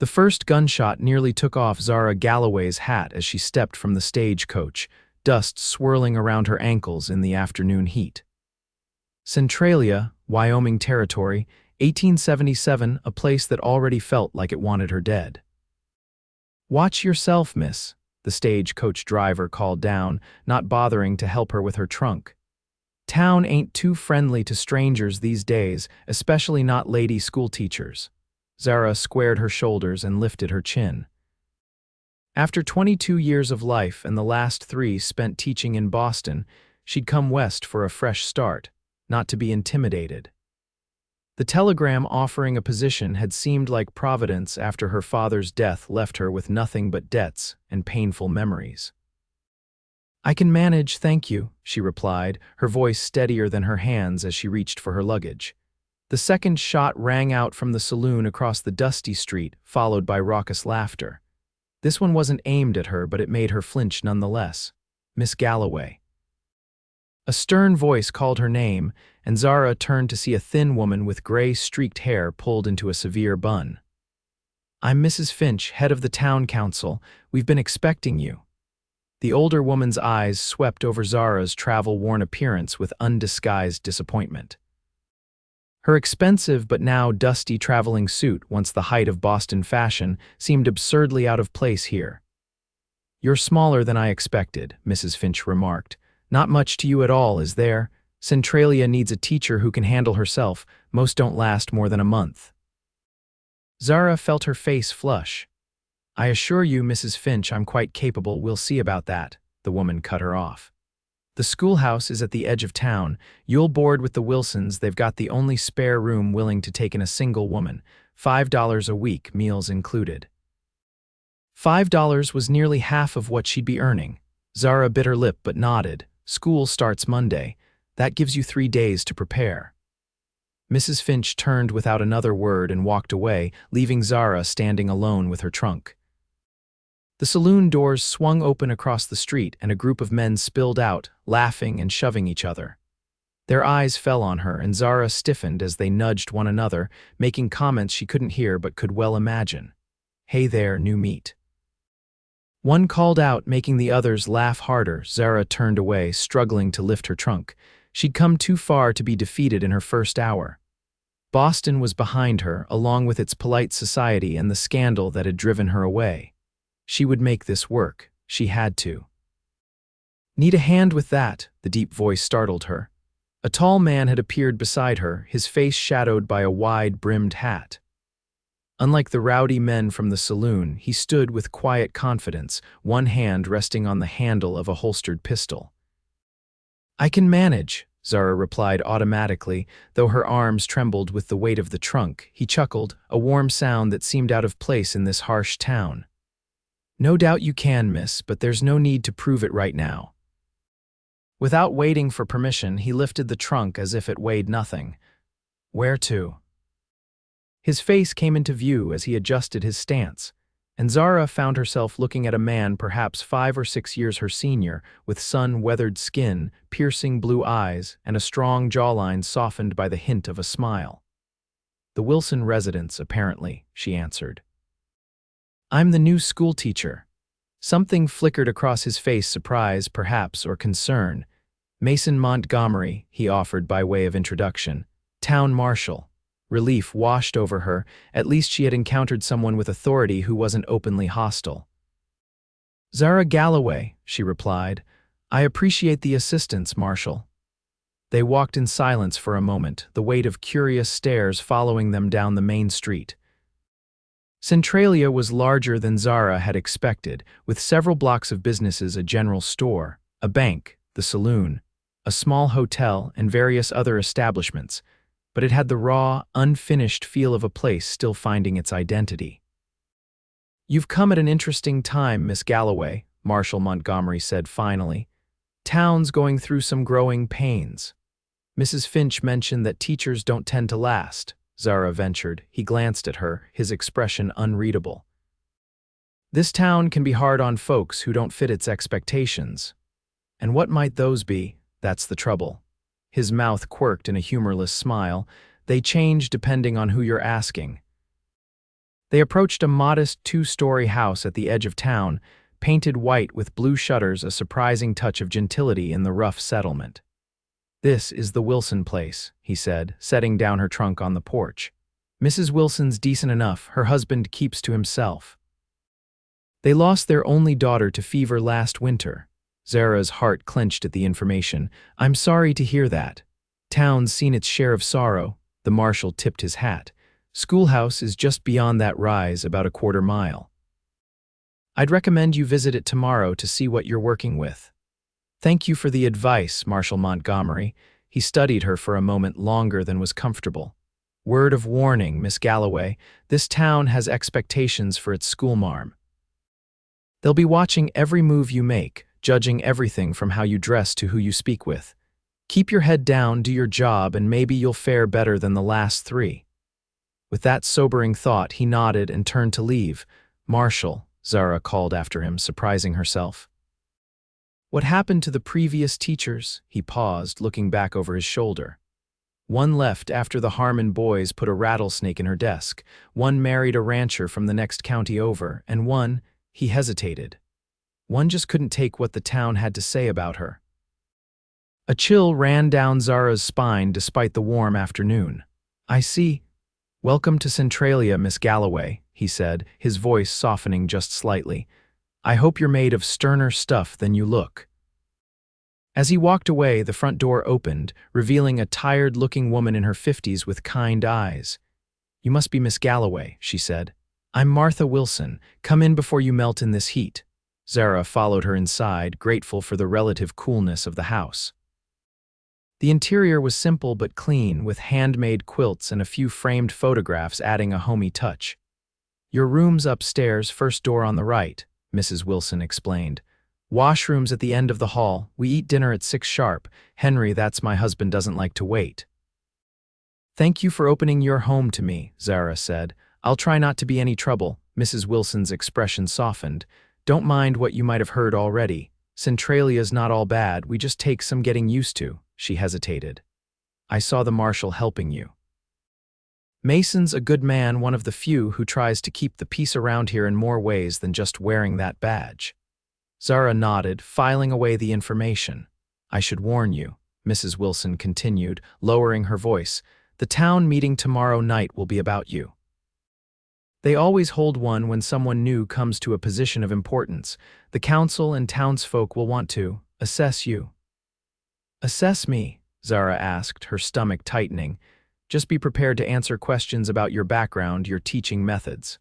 The first gunshot nearly took off Zara Galloway's hat as she stepped from the stagecoach, dust swirling around her ankles in the afternoon heat. Centralia, Wyoming Territory, 1877, a place that already felt like it wanted her dead. "Watch yourself, miss," the stagecoach driver called down, not bothering to help her with her trunk. "Town ain't too friendly to strangers these days, especially not lady schoolteachers." Zara squared her shoulders and lifted her chin. After 22 years of life and the last 3 spent teaching in Boston, she'd come west for a fresh start, not to be intimidated. The telegram offering a position had seemed like providence after her father's death left her with nothing but debts and painful memories. "I can manage, thank you," she replied, her voice steadier than her hands as she reached for her luggage. The second shot rang out from the saloon across the dusty street, followed by raucous laughter. This one wasn't aimed at her, but it made her flinch nonetheless. "Miss Galloway." A stern voice called her name, and Zara turned to see a thin woman with gray streaked hair pulled into a severe bun. "I'm Mrs. Finch, head of the town council. We've been expecting you." The older woman's eyes swept over Zara's travel-worn appearance with undisguised disappointment. Her expensive but now dusty traveling suit, once the height of Boston fashion, seemed absurdly out of place here. "You're smaller than I expected," Mrs. Finch remarked. "Not much to you at all, is there? Centralia needs a teacher who can handle herself. Most don't last more than a month." Zara felt her face flush. "I assure you, Mrs. Finch, I'm quite capable. We'll see about that," the woman cut her off. "The schoolhouse is at the edge of town. You'll board with the Wilsons. They've got the only spare room willing to take in a single woman. $5 a week, meals included." $5 was nearly half of what she'd be earning. Zara bit her lip but nodded. "School starts Monday. That gives you 3 days to prepare." Mrs. Finch turned without another word and walked away, leaving Zara standing alone with her trunk. The saloon doors swung open across the street and a group of men spilled out, laughing and shoving each other. Their eyes fell on her, and Zara stiffened as they nudged one another, making comments she couldn't hear but could well imagine. "Hey there, new meat." One called out, making the others laugh harder. Zara turned away, struggling to lift her trunk. She'd come too far to be defeated in her first hour. Boston was behind her, along with its polite society and the scandal that had driven her away. She would make this work. She had to. "Need a hand with that?" the deep voice startled her. A tall man had appeared beside her, his face shadowed by a wide-brimmed hat. Unlike the rowdy men from the saloon, he stood with quiet confidence, one hand resting on the handle of a holstered pistol. "I can manage," Zara replied automatically, though her arms trembled with the weight of the trunk. He chuckled, a warm sound that seemed out of place in this harsh town. "No doubt you can, miss, but there's no need to prove it right now." Without waiting for permission, he lifted the trunk as if it weighed nothing. "Where to?" His face came into view as he adjusted his stance, and Zara found herself looking at a man perhaps 5 or 6 years her senior, with sun-weathered skin, piercing blue eyes, and a strong jawline softened by the hint of a smile. "The Wilson residence, apparently," she answered. "I'm the new schoolteacher." Something flickered across his face, surprise, perhaps, or concern. "Mason Montgomery," he offered by way of introduction. "Town marshal." Relief washed over her. At least she had encountered someone with authority who wasn't openly hostile. "Zara Galloway," she replied. "I appreciate the assistance, Marshal." They walked in silence for a moment, the weight of curious stares following them down the main street. Centralia was larger than Zara had expected, with several blocks of businesses, a general store, a bank, the saloon, a small hotel, and various other establishments, but it had the raw, unfinished feel of a place still finding its identity. "You've come at an interesting time, Miss Galloway," Marshal Montgomery said finally. "Town's going through some growing pains. Mrs. Finch mentioned that teachers don't tend to last," Zara ventured. He glanced at her, his expression unreadable. "This town can be hard on folks who don't fit its expectations. And what might those be? That's the trouble." His mouth quirked in a humorless smile. "They change depending on who you're asking." They approached a modest two-story house at the edge of town, painted white with blue shutters, a surprising touch of gentility in the rough settlement. "This is the Wilson place," he said, setting down her trunk on the porch. "Mrs. Wilson's decent enough, her husband keeps to himself. They lost their only daughter to fever last winter." Zara's heart clenched at the information. "I'm sorry to hear that. Town's seen its share of sorrow." The marshal tipped his hat. "Schoolhouse is just beyond that rise, about a quarter mile. I'd recommend you visit it tomorrow to see what you're working with." "Thank you for the advice, Marshal Montgomery." He studied her for a moment longer than was comfortable. "Word of warning, Miss Galloway, this town has expectations for its schoolmarm. They'll be watching every move you make, judging everything from how you dress to who you speak with. Keep your head down, do your job, and maybe you'll fare better than the last three." With that sobering thought, he nodded and turned to leave. "Marshal," Zara called after him, surprising herself. "What happened to the previous teachers?" He paused, looking back over his shoulder. "One left after the Harmon boys put a rattlesnake in her desk. One married a rancher from the next county over, and one," he hesitated, "one just couldn't take what the town had to say about her." A chill ran down Zara's spine despite the warm afternoon. "I see. Welcome to Centralia, Miss Galloway," he said, his voice softening just slightly. "I hope you're made of sterner stuff than you look." As he walked away, the front door opened, revealing a tired-looking woman in her 50s with kind eyes. "You must be Miss Galloway," she said. "I'm Martha Wilson. Come in before you melt in this heat." Zara followed her inside, grateful for the relative coolness of the house. The interior was simple but clean, with handmade quilts and a few framed photographs adding a homey touch. "Your room's upstairs, first door on the right," Mrs. Wilson explained. "Washrooms at the end of the hall. We eat dinner at 6 sharp. Henry, that's my husband, doesn't like to wait." "Thank you for opening your home to me," Zara said. "I'll try not to be any trouble." Mrs. Wilson's expression softened. "Don't mind what you might have heard already. Centralia's not all bad, we just take some getting used to." She hesitated. "I saw the marshal helping you." "Mason's a good man, one of the few who tries to keep the peace around here in more ways than just wearing that badge." Zara nodded, filing away the information. "I should warn you," Mrs. Wilson continued, lowering her voice. "The town meeting tomorrow night will be about you. They always hold one when someone new comes to a position of importance. The council and townsfolk will want to assess you." "Assess me?" Zara asked, her stomach tightening. "Just be prepared to answer questions about your background, your teaching methods."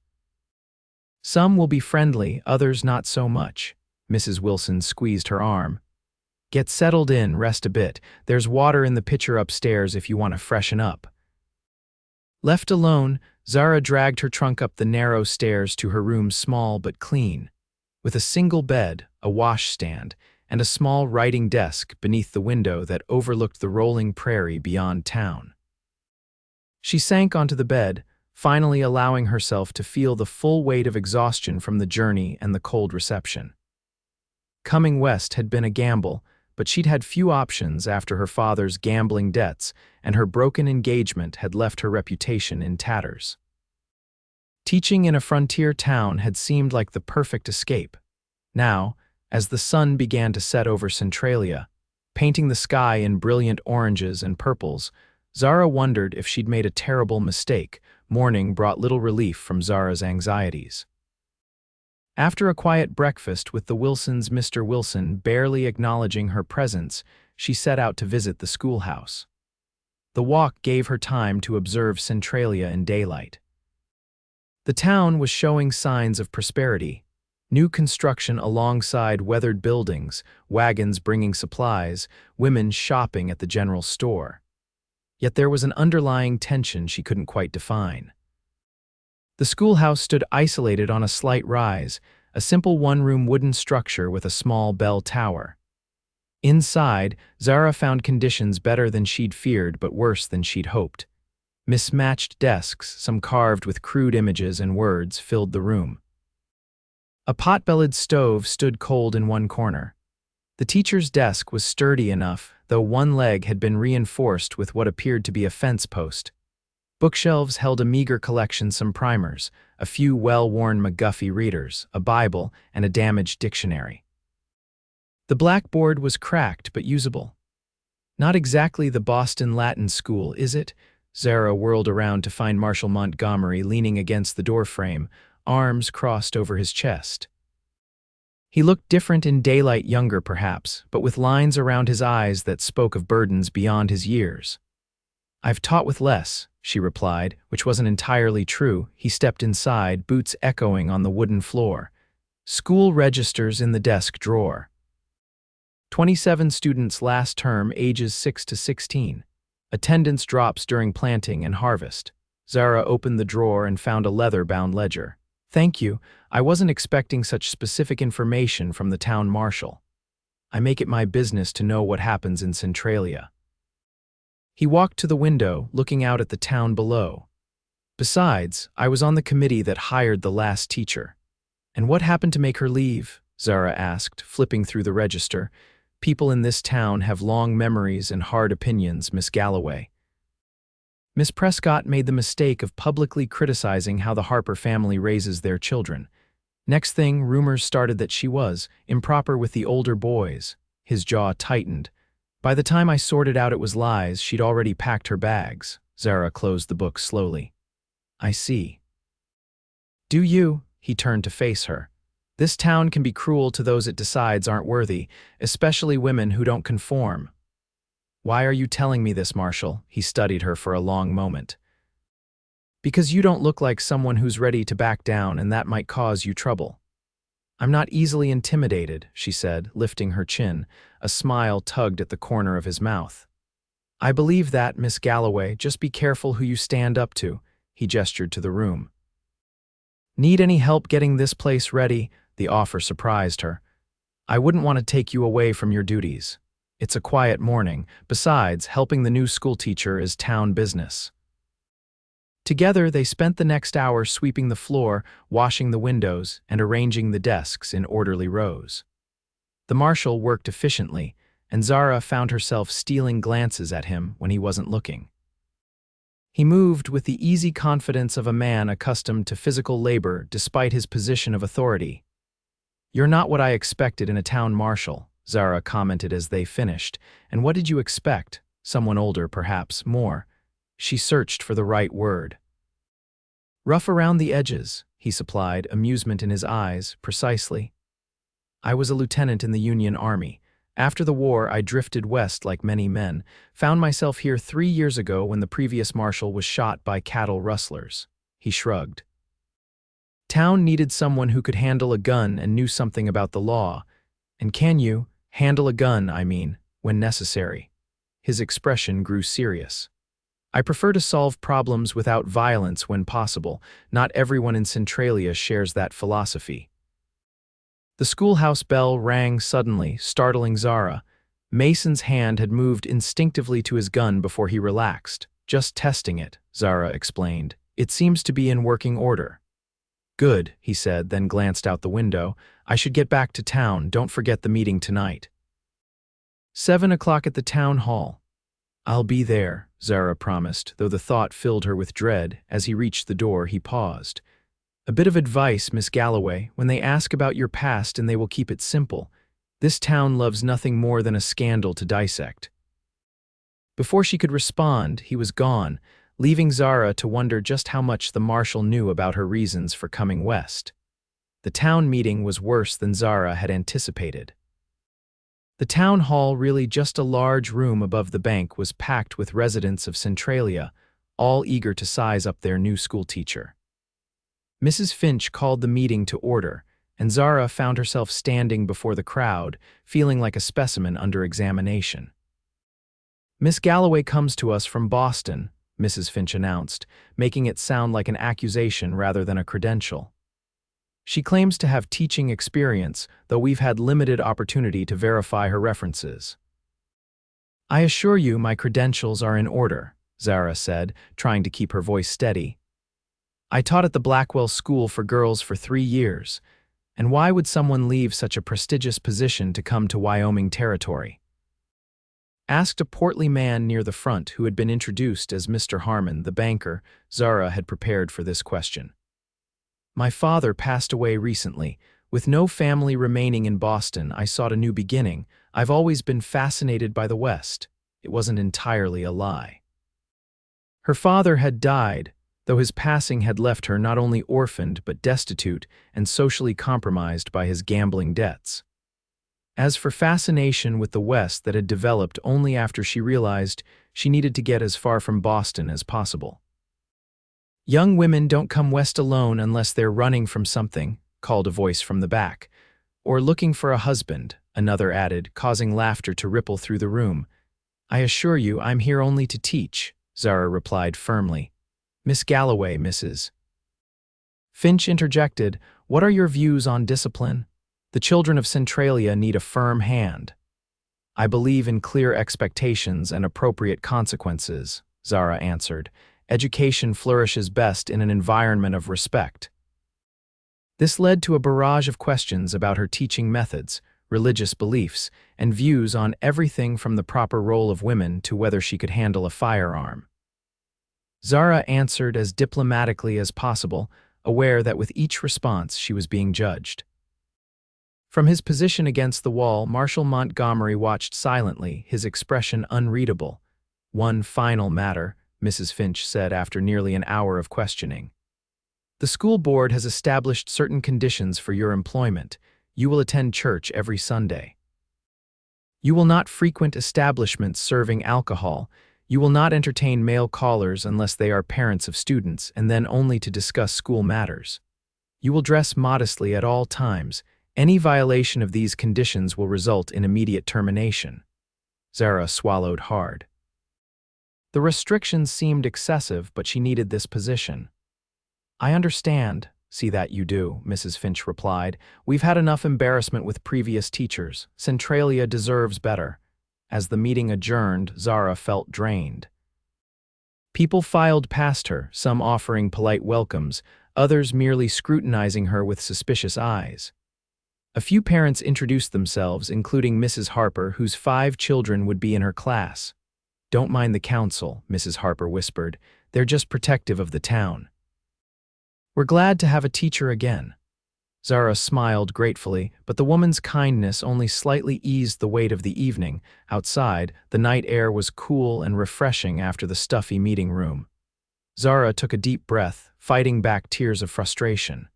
"Some will be friendly, others not so much." Mrs. Wilson squeezed her arm. "Get settled in, rest a bit. There's water in the pitcher upstairs if you want to freshen up." Left alone, Zara dragged her trunk up the narrow stairs to her room, small but clean, with a single bed, a washstand, and a small writing desk beneath the window that overlooked the rolling prairie beyond town. She sank onto the bed, finally allowing herself to feel the full weight of exhaustion from the journey and the cold reception. Coming west had been a gamble, but she'd had few options after her father's gambling debts, and her broken engagement had left her reputation in tatters. Teaching in a frontier town had seemed like the perfect escape. Now, as the sun began to set over Centralia, painting the sky in brilliant oranges and purples, Zara wondered if she'd made a terrible mistake. Morning brought little relief from Zara's anxieties. After a quiet breakfast with the Wilsons, Mr. Wilson barely acknowledging her presence, she set out to visit the schoolhouse. The walk gave her time to observe Centralia in daylight. The town was showing signs of prosperity. New construction alongside weathered buildings, wagons bringing supplies, women shopping at the general store. Yet there was an underlying tension she couldn't quite define. The schoolhouse stood isolated on a slight rise, a simple one-room wooden structure with a small bell tower. Inside, Zara found conditions better than she'd feared but worse than she'd hoped. Mismatched desks, some carved with crude images and words, filled the room. A pot-bellied stove stood cold in one corner. The teacher's desk was sturdy enough, though one leg had been reinforced with what appeared to be a fence post. Bookshelves held a meager collection, some primers, a few well-worn McGuffey readers, a Bible, and a damaged dictionary. The blackboard was cracked but usable. Not exactly the Boston Latin School, is it? Zara whirled around to find Marshal Montgomery leaning against the doorframe, arms crossed over his chest. He looked different in daylight, younger perhaps, but with lines around his eyes that spoke of burdens beyond his years. "I've taught with less," she replied, which wasn't entirely true. He stepped inside, boots echoing on the wooden floor. School registers in the desk drawer. 27 students last term, ages 6 to 16. Attendance drops during planting and harvest. Zara opened the drawer and found a leather-bound ledger. "Thank you. I wasn't expecting such specific information from the town marshal. I make it my business to know what happens in Centralia." He walked to the window, looking out at the town below. "Besides, I was on the committee that hired the last teacher." "And what happened to make her leave?" Zara asked, flipping through the register. "People in this town have long memories and hard opinions, Miss Galloway." Miss Prescott made the mistake of publicly criticizing how the Harper family raises their children. Next thing, rumors started that she was improper with the older boys. His jaw tightened. "By the time I sorted out it was lies, she'd already packed her bags." Zara closed the book slowly. "I see." "Do you?" He turned to face her. "This town can be cruel to those it decides aren't worthy, especially women who don't conform." "Why are you telling me this, Marshal?" He studied her for a long moment. "Because you don't look like someone who's ready to back down, and that might cause you trouble." "I'm not easily intimidated," she said, lifting her chin. A smile tugged at the corner of his mouth. "I believe that, Miss Galloway. Just be careful who you stand up to." He gestured to the room. "Need any help getting this place ready?" The offer surprised her. "I wouldn't want to take you away from your duties. It's a quiet morning. Besides, helping the new schoolteacher is town business." Together, they spent the next hour sweeping the floor, washing the windows, and arranging the desks in orderly rows. The marshal worked efficiently, and Zara found herself stealing glances at him when he wasn't looking. He moved with the easy confidence of a man accustomed to physical labor despite his position of authority. "You're not what I expected in a town marshal," Zara commented as they finished. "And what did you expect? Someone older, perhaps, more." She searched for the right word. "Rough around the edges," he supplied, amusement in his eyes. "Precisely. I was a lieutenant in the Union Army. After the war, I drifted west like many men. Found myself here 3 years ago when the previous marshal was shot by cattle rustlers." He shrugged. "Town needed someone who could handle a gun and knew something about the law. And can you handle a gun, I mean, when necessary?" His expression grew serious. "I prefer to solve problems without violence when possible. Not everyone in Centralia shares that philosophy." The schoolhouse bell rang suddenly, startling Zara. Mason's hand had moved instinctively to his gun before he relaxed. "Just testing it," Zara explained. "It seems to be in working order." "Good," he said, then glanced out the window. "I should get back to town. Don't forget the meeting tonight." 7 o'clock at the town hall. "I'll be there," Zara promised, though the thought filled her with dread. As he reached the door, he paused. "A bit of advice, Miss Galloway. When they ask about your past, and they will keep it simple. This town loves nothing more than a scandal to dissect." Before she could respond, he was gone, leaving Zara to wonder just how much the marshal knew about her reasons for coming west. The town meeting was worse than Zara had anticipated. The town hall, really just a large room above the bank, was packed with residents of Centralia, all eager to size up their new schoolteacher. Mrs. Finch called the meeting to order, and Zara found herself standing before the crowd, feeling like a specimen under examination. "Miss Galloway comes to us from Boston," Mrs. Finch announced, making it sound like an accusation rather than a credential. "She claims to have teaching experience, though we've had limited opportunity to verify her references." "I assure you my credentials are in order," Zara said, trying to keep her voice steady. "I taught at the Blackwell School for Girls for 3 years, and why would someone leave such a prestigious position to come to Wyoming Territory?" asked a portly man near the front who had been introduced as Mr. Harmon, the banker. Zara had prepared for this question. My father passed away recently. With no family remaining in Boston, I sought a new beginning. I've always been fascinated by the West. It wasn't entirely a lie. Her father had died, though his passing had left her not only orphaned but destitute and socially compromised by his gambling debts. As for fascination with the West that had developed only after she realized she needed to get as far from Boston as possible. Young women don't come west alone unless they're running from something, called a voice from the back. Or looking for a husband, another added, causing laughter to ripple through the room. I assure you, I'm here only to teach, Zara replied firmly. Miss Galloway, Mrs. Finch interjected, what are your views on discipline? The children of Centralia need a firm hand. I believe in clear expectations and appropriate consequences, Zara answered. Education flourishes best in an environment of respect. This led to a barrage of questions about her teaching methods, religious beliefs, and views on everything from the proper role of women to whether she could handle a firearm. Zara answered as diplomatically as possible, aware that with each response she was being judged. From his position against the wall, Marshal Montgomery watched silently, his expression unreadable. One final matter, Mrs. Finch said after nearly an hour of questioning. The school board has established certain conditions for your employment. You will attend church every Sunday. You will not frequent establishments serving alcohol. You will not entertain male callers unless they are parents of students, and then only to discuss school matters. You will dress modestly at all times. Any violation of these conditions will result in immediate termination. Zara swallowed hard. The restrictions seemed excessive, but she needed this position. I understand. See that you do, Mrs. Finch replied. We've had enough embarrassment with previous teachers. Centralia deserves better. As the meeting adjourned, Zara felt drained. People filed past her, some offering polite welcomes, others merely scrutinizing her with suspicious eyes. A few parents introduced themselves, including Mrs. Harper, whose 5 children would be in her class. Don't mind the council, Mrs. Harper whispered. They're just protective of the town. We're glad to have a teacher again. Zara smiled gratefully, but the woman's kindness only slightly eased the weight of the evening. Outside, the night air was cool and refreshing after the stuffy meeting room. Zara took a deep breath, fighting back tears of frustration.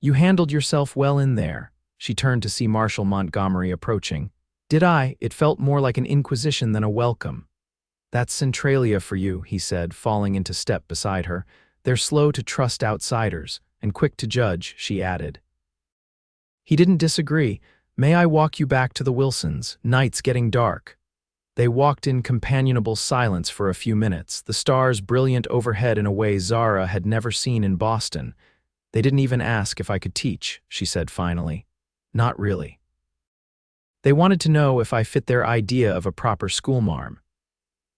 You handled yourself well in there. She turned to see Marshal Montgomery approaching. Did I? It felt more like an inquisition than a welcome. That's Centralia for you, he said, falling into step beside her. They're slow to trust outsiders, and quick to judge, she added. He didn't disagree. May I walk you back to the Wilsons? Night's getting dark. They walked in companionable silence for a few minutes, the stars brilliant overhead in a way Zara had never seen in Boston. They didn't even ask if I could teach, she said finally. Not really. They wanted to know if I fit their idea of a proper schoolmarm.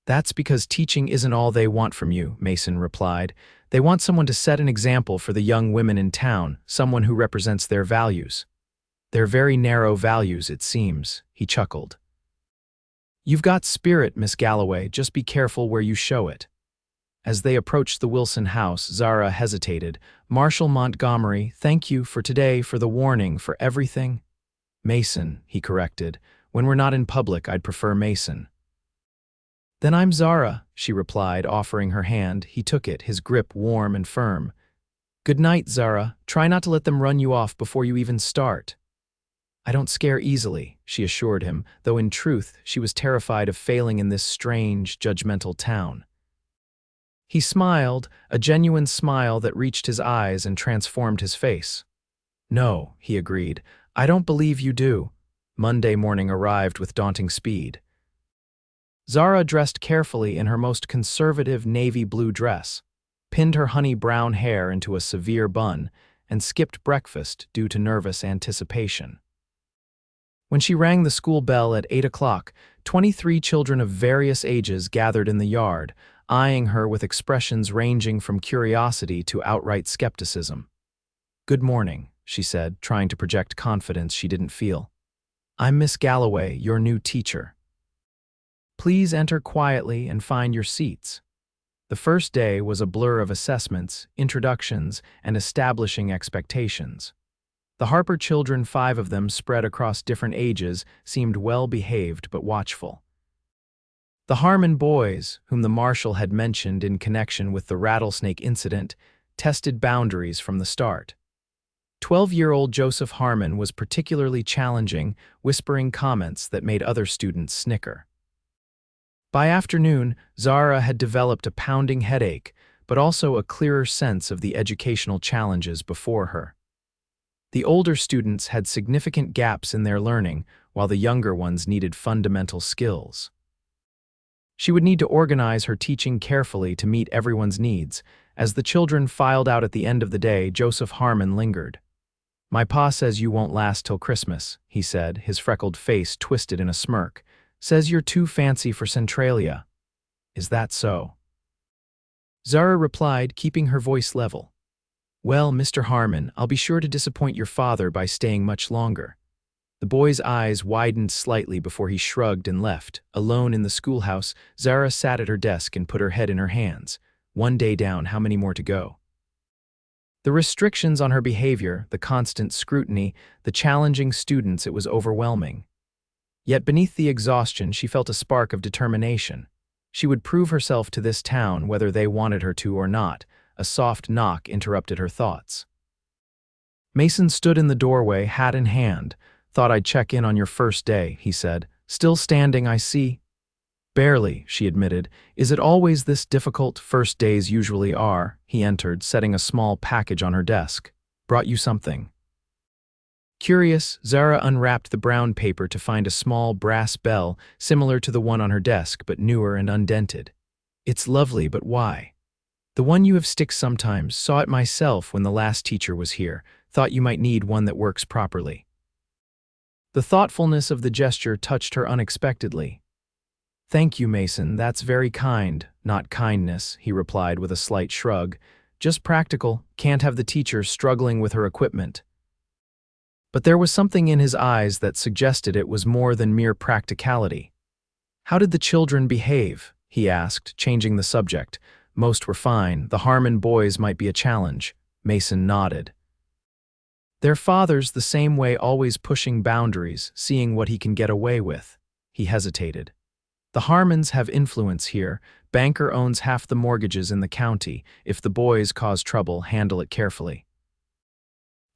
That's because teaching isn't all they want from you, Mason replied. They want someone to set an example for the young women in town, someone who represents their values. Their very narrow values, it seems, he chuckled. You've got spirit, Miss Galloway, just be careful where you show it. As they approached the Wilson house, Zara hesitated. Marshal Montgomery, thank you for today, for the warning, for everything. Mason, he corrected. When we're not in public, I'd prefer Mason. Then I'm Zara, she replied, offering her hand. He took it, his grip warm and firm. Good night, Zara. Try not to let them run you off before you even start. I don't scare easily, she assured him, though in truth she was terrified of failing in this strange, judgmental town. He smiled, a genuine smile that reached his eyes and transformed his face. No, he agreed, I don't believe you do. Monday morning arrived with daunting speed. Zara dressed carefully in her most conservative navy blue dress, pinned her honey brown hair into a severe bun, and skipped breakfast due to nervous anticipation. When she rang the school bell at 8 o'clock, 23 children of various ages gathered in the yard, eyeing her with expressions ranging from curiosity to outright skepticism. Good morning, she said, trying to project confidence she didn't feel. I'm Miss Galloway, your new teacher. Please enter quietly and find your seats. The first day was a blur of assessments, introductions, and establishing expectations. The Harper children, 5 of them spread across different ages, seemed well-behaved but watchful. The Harmon boys, whom the marshal had mentioned in connection with the rattlesnake incident, tested boundaries from the start. 12-year-old Joseph Harmon was particularly challenging, whispering comments that made other students snicker. By afternoon, Zara had developed a pounding headache, but also a clearer sense of the educational challenges before her. The older students had significant gaps in their learning, while the younger ones needed fundamental skills. She would need to organize her teaching carefully to meet everyone's needs. As the children filed out at the end of the day, Joseph Harmon lingered. "My pa says you won't last till Christmas," he said, his freckled face twisted in a smirk. "Says you're too fancy for Centralia." "Is that so?" Zara replied, keeping her voice level. "Well, Mr. Harmon, I'll be sure to disappoint your father by staying much longer." The boy's eyes widened slightly before he shrugged and left. Alone in the schoolhouse, Zara sat at her desk and put her head in her hands. One day down, how many more to go? The restrictions on her behavior, the constant scrutiny, the challenging students, it was overwhelming. Yet beneath the exhaustion, she felt a spark of determination. She would prove herself to this town whether they wanted her to or not. A soft knock interrupted her thoughts. Mason stood in the doorway, hat in hand. "Thought I'd check in on your first day," he said. "Still standing, I see." "Barely," she admitted. "Is it always this difficult?" "First days usually are." He entered, setting a small package on her desk. "Brought you something." Curious, Zara unwrapped the brown paper to find a small brass bell, similar to the one on her desk, but newer and undented. "It's lovely, but why?" "The one you have sticks sometimes. Saw it myself when the last teacher was here. Thought you might need one that works properly." The thoughtfulness of the gesture touched her unexpectedly. "Thank you, Mason. That's very kind." "Not kindness," he replied with a slight shrug. "Just practical. Can't have the teacher struggling with her equipment." But there was something in his eyes that suggested it was more than mere practicality. "How did the children behave?" he asked, changing the subject. "Most were fine. The Harmon boys might be a challenge." Mason nodded. "Their father's the same way, always pushing boundaries, seeing what he can get away with." He hesitated. "The Harmons have influence here. Banker owns half the mortgages in the county. If the boys cause trouble, handle it carefully."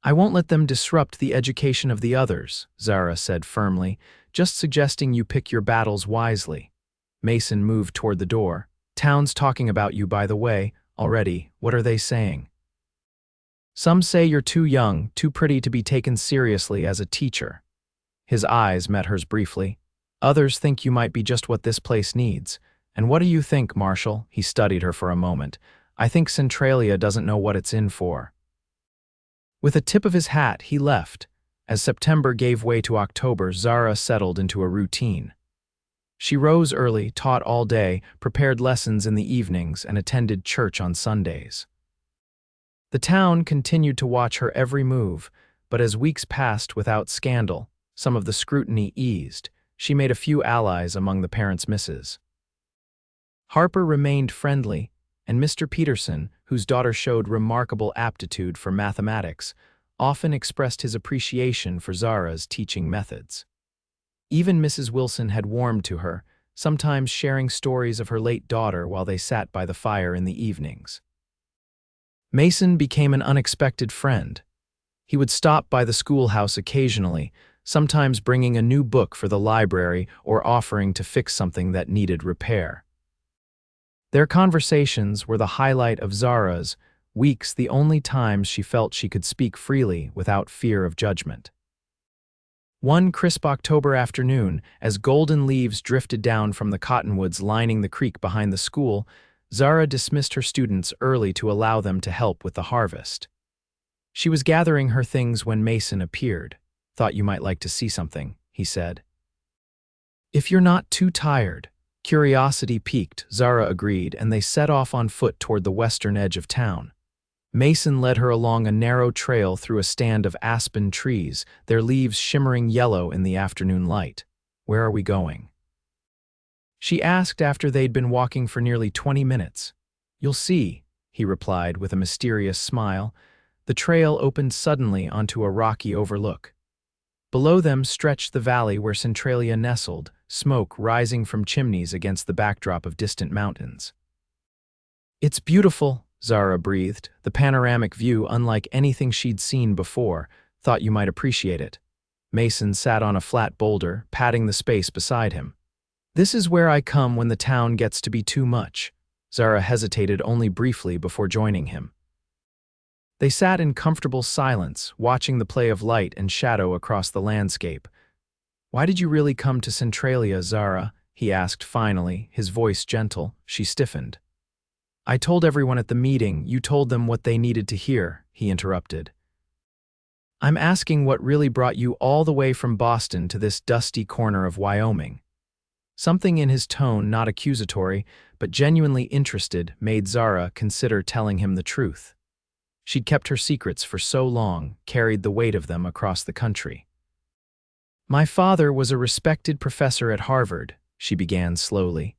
"I won't let them disrupt the education of the others," Zara said firmly, "just suggesting you pick your battles wisely." Mason moved toward the door. "Town's talking about you, by the way, already. What are they saying?" "Some say you're too young, too pretty to be taken seriously as a teacher." His eyes met hers briefly. "Others think you might be just what this place needs. And what do you think, Marshal?" He studied her for a moment. "I think Centralia doesn't know what it's in for." With a tip of his hat, he left. As September gave way to October, Zara settled into a routine. She rose early, taught all day, prepared lessons in the evenings, and attended church on Sundays. The town continued to watch her every move, but as weeks passed without scandal, some of the scrutiny eased. She made a few allies among the parents' misses. Harper remained friendly, and Mr. Peterson, whose daughter showed remarkable aptitude for mathematics, often expressed his appreciation for Zara's teaching methods. Even Mrs. Wilson had warmed to her, sometimes sharing stories of her late daughter while they sat by the fire in the evenings. Mason became an unexpected friend. He would stop by the schoolhouse occasionally, sometimes bringing a new book for the library or offering to fix something that needed repair. Their conversations were the highlight of Zara's weeks, the only times she felt she could speak freely without fear of judgment. One crisp October afternoon, as golden leaves drifted down from the cottonwoods lining the creek behind the school, Zara dismissed her students early to allow them to help with the harvest. She was gathering her things when Mason appeared. "Thought you might like to see something," he said. "If you're not too tired." Curiosity piqued, Zara agreed, and they set off on foot toward the western edge of town. Mason led her along a narrow trail through a stand of aspen trees, their leaves shimmering yellow in the afternoon light. "Where are we going?" She asked after they'd been walking for nearly 20 minutes. "You'll see," he replied with a mysterious smile. The trail opened suddenly onto a rocky overlook. Below them stretched the valley where Centralia nestled, smoke rising from chimneys against the backdrop of distant mountains. "It's beautiful," Zara breathed, the panoramic view unlike anything she'd seen before. "Thought you might appreciate it." Mason sat on a flat boulder, patting the space beside him. "This is where I come when the town gets to be too much." Zara hesitated only briefly before joining him. They sat in comfortable silence, watching the play of light and shadow across the landscape. "Why did you really come to Centralia, Zara?" he asked finally, his voice gentle. She stiffened. "I told everyone at the meeting. You told them what they needed to hear," he interrupted. "I'm asking what really brought you all the way from Boston to this dusty corner of Wyoming." Something in his tone, not accusatory, but genuinely interested, made Zara consider telling him the truth. She'd kept her secrets for so long, carried the weight of them across the country. "My father was a respected professor at Harvard," she began slowly.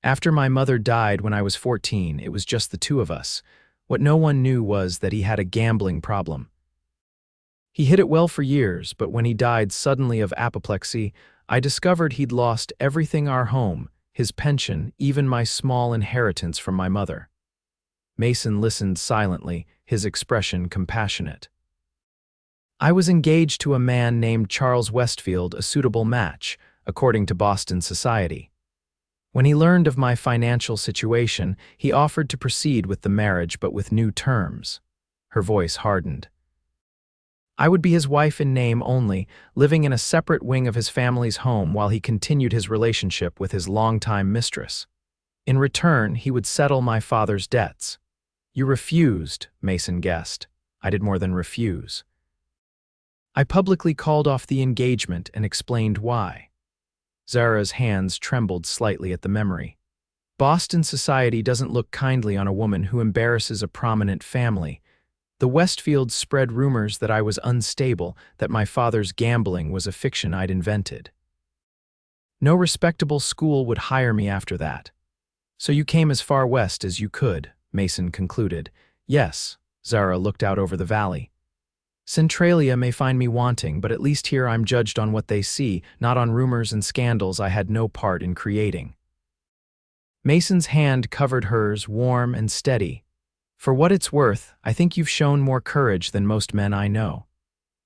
"After my mother died when I was 14, it was just the two of us. What no one knew was that he had a gambling problem. He hid it well for years, but when he died suddenly of apoplexy, I discovered he'd lost everything: our home, his pension, even my small inheritance from my mother." Mason listened silently, his expression compassionate. "I was engaged to a man named Charles Westfield, a suitable match, according to Boston society. When he learned of my financial situation, he offered to proceed with the marriage but with new terms." Her voice hardened. "I would be his wife in name only, living in a separate wing of his family's home while he continued his relationship with his longtime mistress. In return, he would settle my father's debts." "You refused," Mason guessed. "I did more than refuse. I publicly called off the engagement and explained why." Zara's hands trembled slightly at the memory. "Boston society doesn't look kindly on a woman who embarrasses a prominent family. The Westfields spread rumors that I was unstable, that my father's gambling was a fiction I'd invented. No respectable school would hire me after that. So you came as far west as you could," Mason concluded. "Yes." Zara looked out over the valley. "Centralia may find me wanting, but at least here I'm judged on what they see, not on rumors and scandals I had no part in creating." Mason's hand covered hers, warm and steady. "For what it's worth, I think you've shown more courage than most men I know."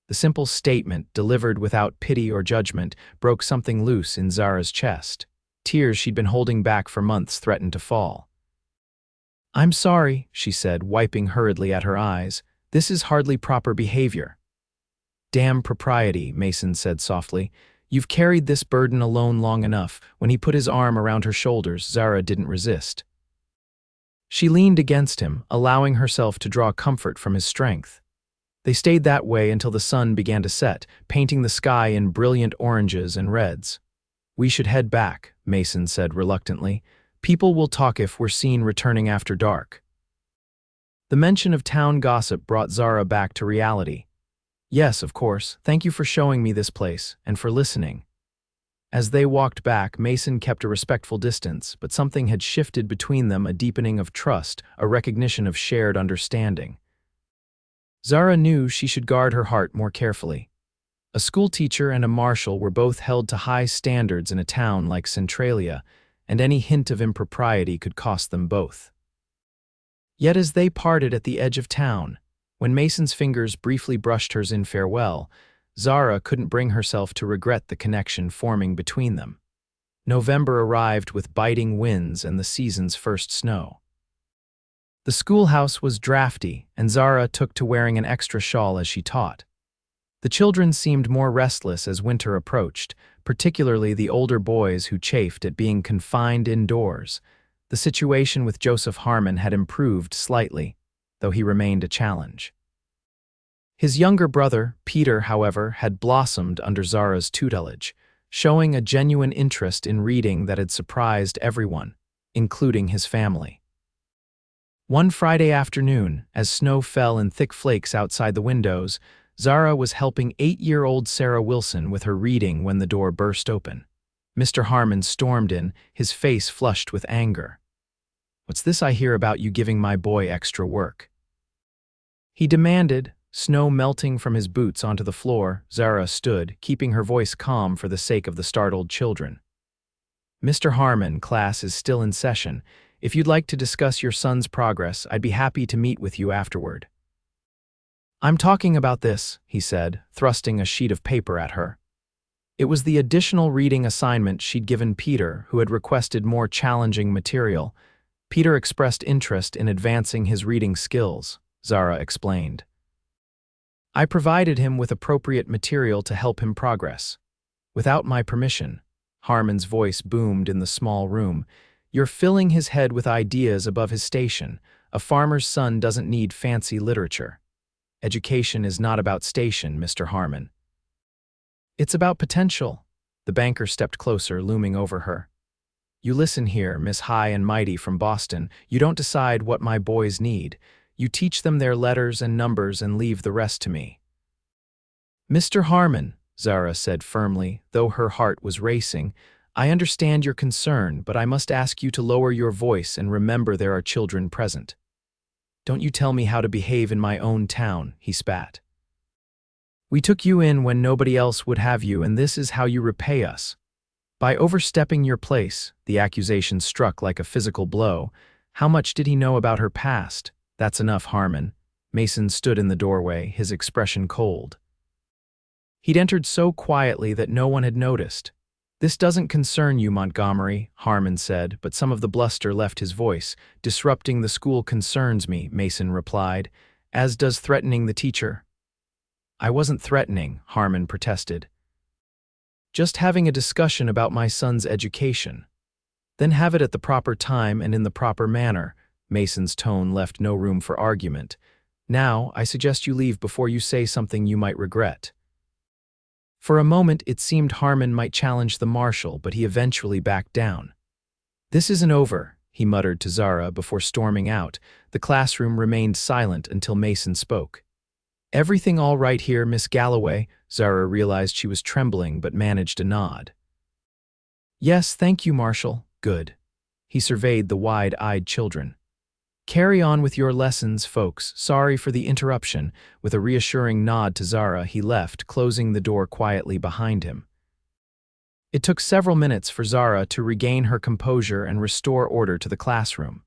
The simple statement, delivered without pity or judgment, broke something loose in Zara's chest. Tears she'd been holding back for months threatened to fall. "I'm sorry," she said, wiping hurriedly at her eyes. "This is hardly proper behavior." "Damn propriety," Mason said softly. "You've carried this burden alone long enough." When he put his arm around her shoulders, Zara didn't resist. She leaned against him, allowing herself to draw comfort from his strength. They stayed that way until the sun began to set, painting the sky in brilliant oranges and reds. "We should head back," Mason said reluctantly. "People will talk if we're seen returning after dark." The mention of town gossip brought Zara back to reality. "Yes, of course. Thank you for showing me this place, and for listening." As they walked back, Mason kept a respectful distance, but something had shifted between them, a deepening of trust, a recognition of shared understanding. Zara knew she should guard her heart more carefully. A schoolteacher and a marshal were both held to high standards in a town like Centralia, and any hint of impropriety could cost them both. Yet as they parted at the edge of town, when Mason's fingers briefly brushed hers in farewell, Zara couldn't bring herself to regret the connection forming between them. November arrived with biting winds and the season's first snow. The schoolhouse was drafty, and Zara took to wearing an extra shawl as she taught. The children seemed more restless as winter approached, particularly the older boys who chafed at being confined indoors. The situation with Joseph Harmon had improved slightly, though he remained a challenge. His younger brother, Peter, however, had blossomed under Zara's tutelage, showing a genuine interest in reading that had surprised everyone, including his family. One Friday afternoon, as snow fell in thick flakes outside the windows, Zara was helping 8-year-old Sarah Wilson with her reading when the door burst open. Mr. Harmon stormed in, his face flushed with anger. "What's this I hear about you giving my boy extra work?" he demanded, snow melting from his boots onto the floor. Zara stood, keeping her voice calm for the sake of the startled children. "Mr. Harmon, class is still in session. If you'd like to discuss your son's progress, I'd be happy to meet with you afterward." "I'm talking about this," he said, thrusting a sheet of paper at her. It was the additional reading assignment she'd given Peter, who had requested more challenging material. Peter expressed interest in advancing his reading skills, Zara explained. "I provided him with appropriate material to help him progress. Without my permission," Harmon's voice boomed in the small room, "you're filling his head with ideas above his station. A farmer's son doesn't need fancy literature. Education is not about station, Mr. Harmon. It's about potential." The banker stepped closer, looming over her. "You listen here, Miss High and Mighty from Boston. You don't decide what my boys need. You teach them their letters and numbers and leave the rest to me." "Mr. Harmon," Zara said firmly, though her heart was racing, "I understand your concern, but I must ask you to lower your voice and remember there are children present." "Don't you tell me how to behave in my own town," he spat. "We took you in when nobody else would have you, and this is how you repay us. By overstepping your place." The accusation struck like a physical blow. How much did he know about her past? "That's enough, Harmon." Mason stood in the doorway, his expression cold. He'd entered so quietly that no one had noticed. "This doesn't concern you, Montgomery," Harmon said, but some of the bluster left his voice. "Disrupting the school concerns me," Mason replied, "as does threatening the teacher." "I wasn't threatening," Harmon protested. "Just having a discussion about my son's education." "Then have it at the proper time and in the proper manner." Mason's tone left no room for argument. "Now, I suggest you leave before you say something you might regret." For a moment, it seemed Harmon might challenge the marshal, but he eventually backed down. "This isn't over," he muttered to Zara before storming out. The classroom remained silent until Mason spoke. "Everything all right here, Miss Galloway?" Zara realized she was trembling but managed a nod. "Yes, thank you, Marshal." "Good." He surveyed the wide-eyed children. "Carry on with your lessons, folks. Sorry for the interruption." With a reassuring nod to Zara, he left, closing the door quietly behind him. It took several minutes for Zara to regain her composure and restore order to the classroom.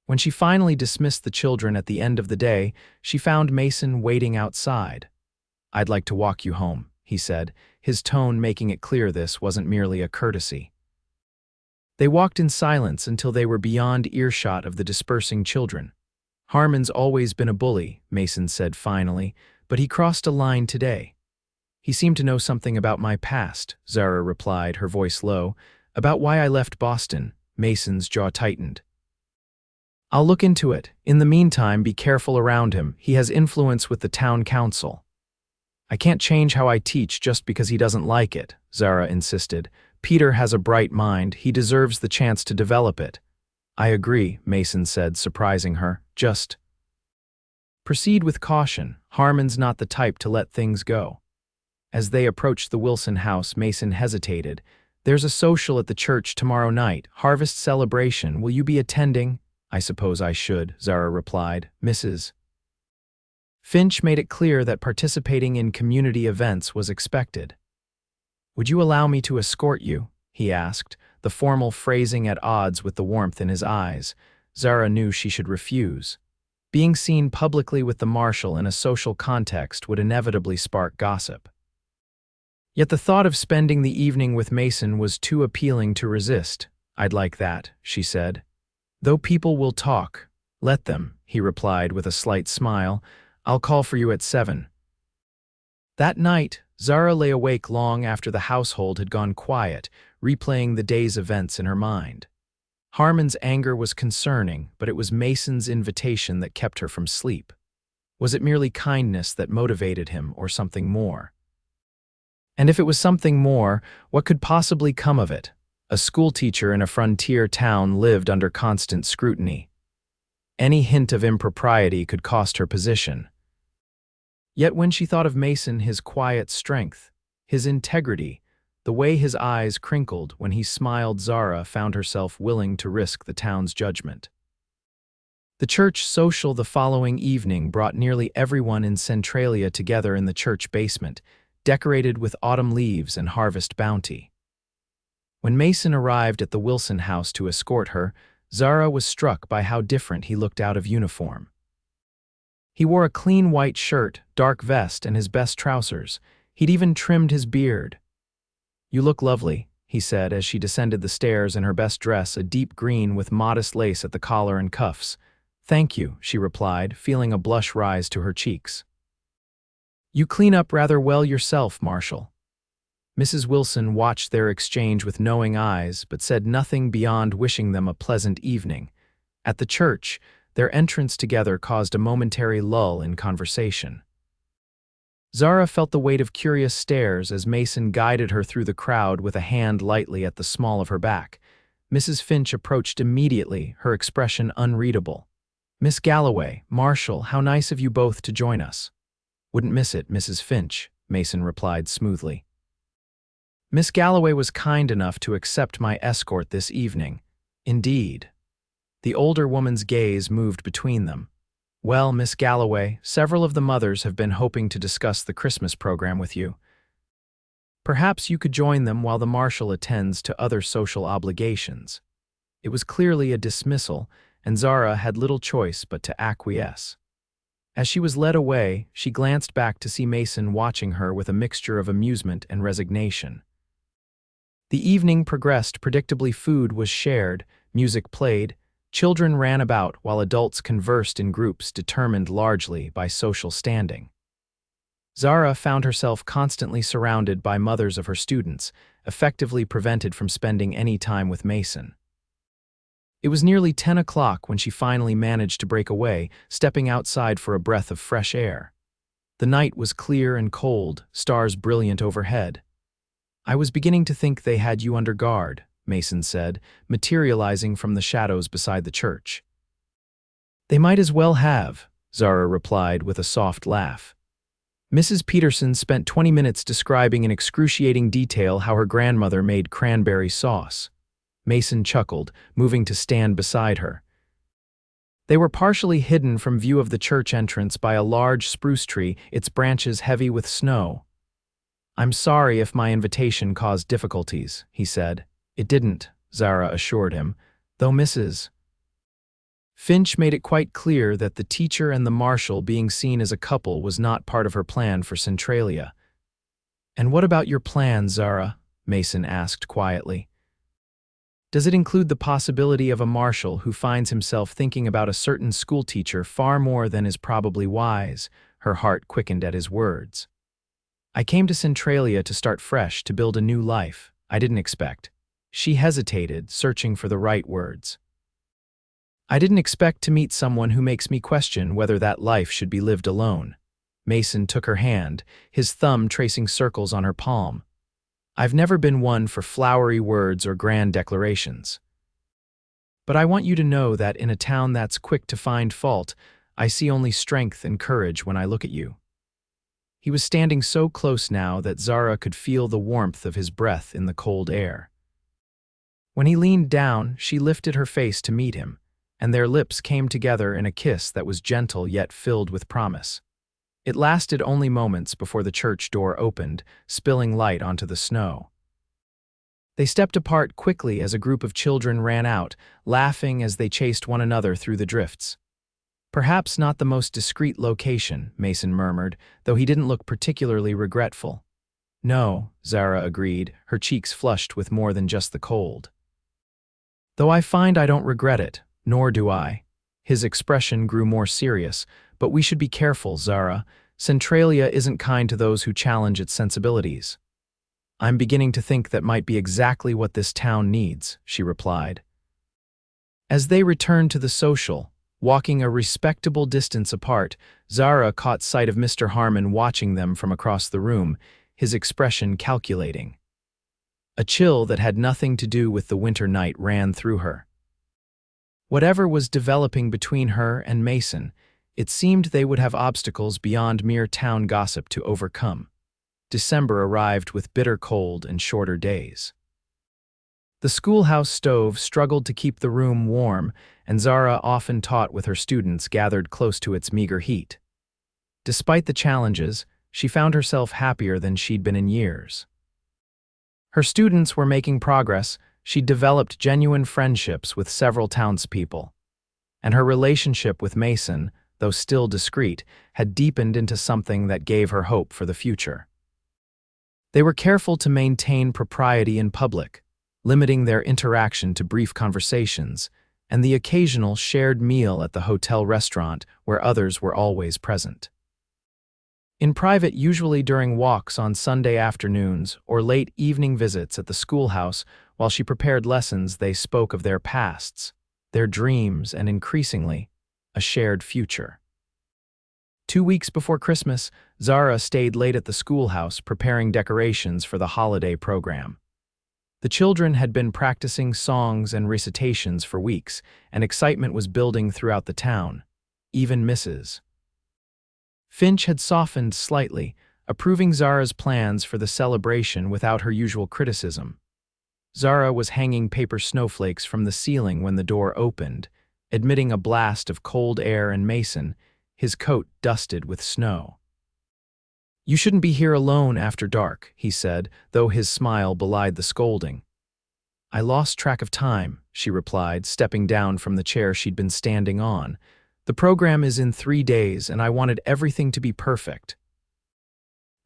When she finally dismissed the children at the end of the day, she found Mason waiting outside. "I'd like to walk you home," he said, his tone making it clear this wasn't merely a courtesy. They walked in silence until they were beyond earshot of the dispersing children. "Harmon's always been a bully," Mason said finally, "but he crossed a line today." "He seemed to know something about my past," Zara replied, her voice low. "About why I left Boston." Mason's jaw tightened. "I'll look into it. In the meantime, be careful around him. He has influence with the town council." "I can't change how I teach just because he doesn't like it," Zara insisted. "Peter has a bright mind. He deserves the chance to develop it." "I agree," Mason said, surprising her. "Just proceed with caution. Harmon's not the type to let things go." As they approached the Wilson house, Mason hesitated. "There's a social at the church tomorrow night. Harvest celebration. Will you be attending?" "I suppose I should," Zara replied. Mrs. Finch made it clear that participating in community events was expected. "Would you allow me to escort you?" he asked, the formal phrasing at odds with the warmth in his eyes. Zara knew she should refuse. Being seen publicly with the marshal in a social context would inevitably spark gossip. Yet the thought of spending the evening with Mason was too appealing to resist. "I'd like that," she said. "Though people will talk, let them," he replied with a slight smile. "I'll call for you at 7. That night, Zara lay awake long after the household had gone quiet, replaying the day's events in her mind. Harmon's anger was concerning, but it was Mason's invitation that kept her from sleep. Was it merely kindness that motivated him, or something more? And if it was something more, what could possibly come of it? A schoolteacher in a frontier town lived under constant scrutiny. Any hint of impropriety could cost her position. Yet when she thought of Mason, his quiet strength, his integrity, The way his eyes crinkled when he smiled, Zara found herself willing to risk the town's judgment. The church social the following evening brought nearly everyone in Centralia together in the church basement, decorated with autumn leaves and harvest bounty. When Mason arrived at the Wilson house to escort her, Zara was struck by how different he looked out of uniform. He wore a clean white shirt, dark vest, and his best trousers. He'd even trimmed his beard. "You look lovely," he said as she descended the stairs in her best dress, a deep green with modest lace at the collar and cuffs. "Thank you," she replied, feeling a blush rise to her cheeks. "You clean up rather well yourself, Marshal." Mrs. Wilson watched their exchange with knowing eyes, but said nothing beyond wishing them a pleasant evening. At the church, their entrance together caused a momentary lull in conversation. Zara felt the weight of curious stares as Mason guided her through the crowd with a hand lightly at the small of her back. Mrs. Finch approached immediately, her expression unreadable. "Miss Galloway, Marshal, how nice of you both to join us." "Wouldn't miss it, Mrs. Finch," Mason replied smoothly. "Miss Galloway was kind enough to accept my escort this evening." "Indeed." The older woman's gaze moved between them. "Well, Miss Galloway, several of the mothers have been hoping to discuss the Christmas program with you. Perhaps you could join them while the Marshal attends to other social obligations." It was clearly a dismissal, and Zara had little choice but to acquiesce. As she was led away, she glanced back to see Mason watching her with a mixture of amusement and resignation. The evening progressed predictably. Food was shared, music played, children ran about while adults conversed in groups determined largely by social standing. Zara found herself constantly surrounded by mothers of her students, effectively prevented from spending any time with Mason. It was nearly 10 o'clock when she finally managed to break away, stepping outside for a breath of fresh air. The night was clear and cold, stars brilliant overhead. "I was beginning to think they had you under guard," Mason said, materializing from the shadows beside the church. "They might as well have," Zara replied with a soft laugh. Mrs. Peterson spent 20 minutes describing in excruciating detail how her grandmother made cranberry sauce. Mason chuckled, moving to stand beside her. They were partially hidden from view of the church entrance by a large spruce tree, its branches heavy with snow. "I'm sorry if my invitation caused difficulties," he said. "It didn't," Zara assured him, though Mrs. Finch made it quite clear that the teacher and the Marshal being seen as a couple was not part of her plan for Centralia. "And what about your plan, Zara?" Mason asked quietly. "Does it include the possibility of a Marshal who finds himself thinking about a certain schoolteacher far more than is probably wise?" Her heart quickened at his words. "I came to Centralia to start fresh, to build a new life. I didn't expect." She hesitated, searching for the right words. "I didn't expect to meet someone who makes me question whether that life should be lived alone." Mason took her hand, his thumb tracing circles on her palm. "I've never been one for flowery words or grand declarations. But I want you to know that in a town that's quick to find fault, I see only strength and courage when I look at you." He was standing so close now that Zara could feel the warmth of his breath in the cold air. When he leaned down, she lifted her face to meet him, and their lips came together in a kiss that was gentle yet filled with promise. It lasted only moments before the church door opened, spilling light onto the snow. They stepped apart quickly as a group of children ran out, laughing as they chased one another through the drifts. "Perhaps not the most discreet location," Mason murmured, though he didn't look particularly regretful. "No," Zara agreed, her cheeks flushed with more than just the cold. "Though I find I don't regret it, nor do I." His expression grew more serious. "But we should be careful, Zara. Centralia isn't kind to those who challenge its sensibilities." "I'm beginning to think that might be exactly what this town needs," she replied. As they returned to the social, walking a respectable distance apart, Zara caught sight of Mr. Harmon watching them from across the room, his expression calculating. A chill that had nothing to do with the winter night ran through her. Whatever was developing between her and Mason, it seemed they would have obstacles beyond mere town gossip to overcome. December arrived with bitter cold and shorter days. The schoolhouse stove struggled to keep the room warm, and Zara, often taught with her students, gathered close to its meager heat. Despite the challenges, she found herself happier than she'd been in years. Her students were making progress. She'd developed genuine friendships with several townspeople, and her relationship with Mason, though still discreet, had deepened into something that gave her hope for the future. They were careful to maintain propriety in public, limiting their interaction to brief conversations and the occasional shared meal at the hotel restaurant where others were always present. In private, usually during walks on Sunday afternoons or late evening visits at the schoolhouse while she prepared lessons, they spoke of their pasts, their dreams, and increasingly, a shared future. 2 weeks before Christmas, Zara stayed late at the schoolhouse preparing decorations for the holiday program. The children had been practicing songs and recitations for weeks, and excitement was building throughout the town. Even Mrs. Finch had softened slightly, approving Zara's plans for the celebration without her usual criticism. Zara was hanging paper snowflakes from the ceiling when the door opened, admitting a blast of cold air and Mason, his coat dusted with snow. "You shouldn't be here alone after dark," he said, though his smile belied the scolding. "I lost track of time," she replied, stepping down from the chair she'd been standing on. "The program is in 3 days, and I wanted everything to be perfect."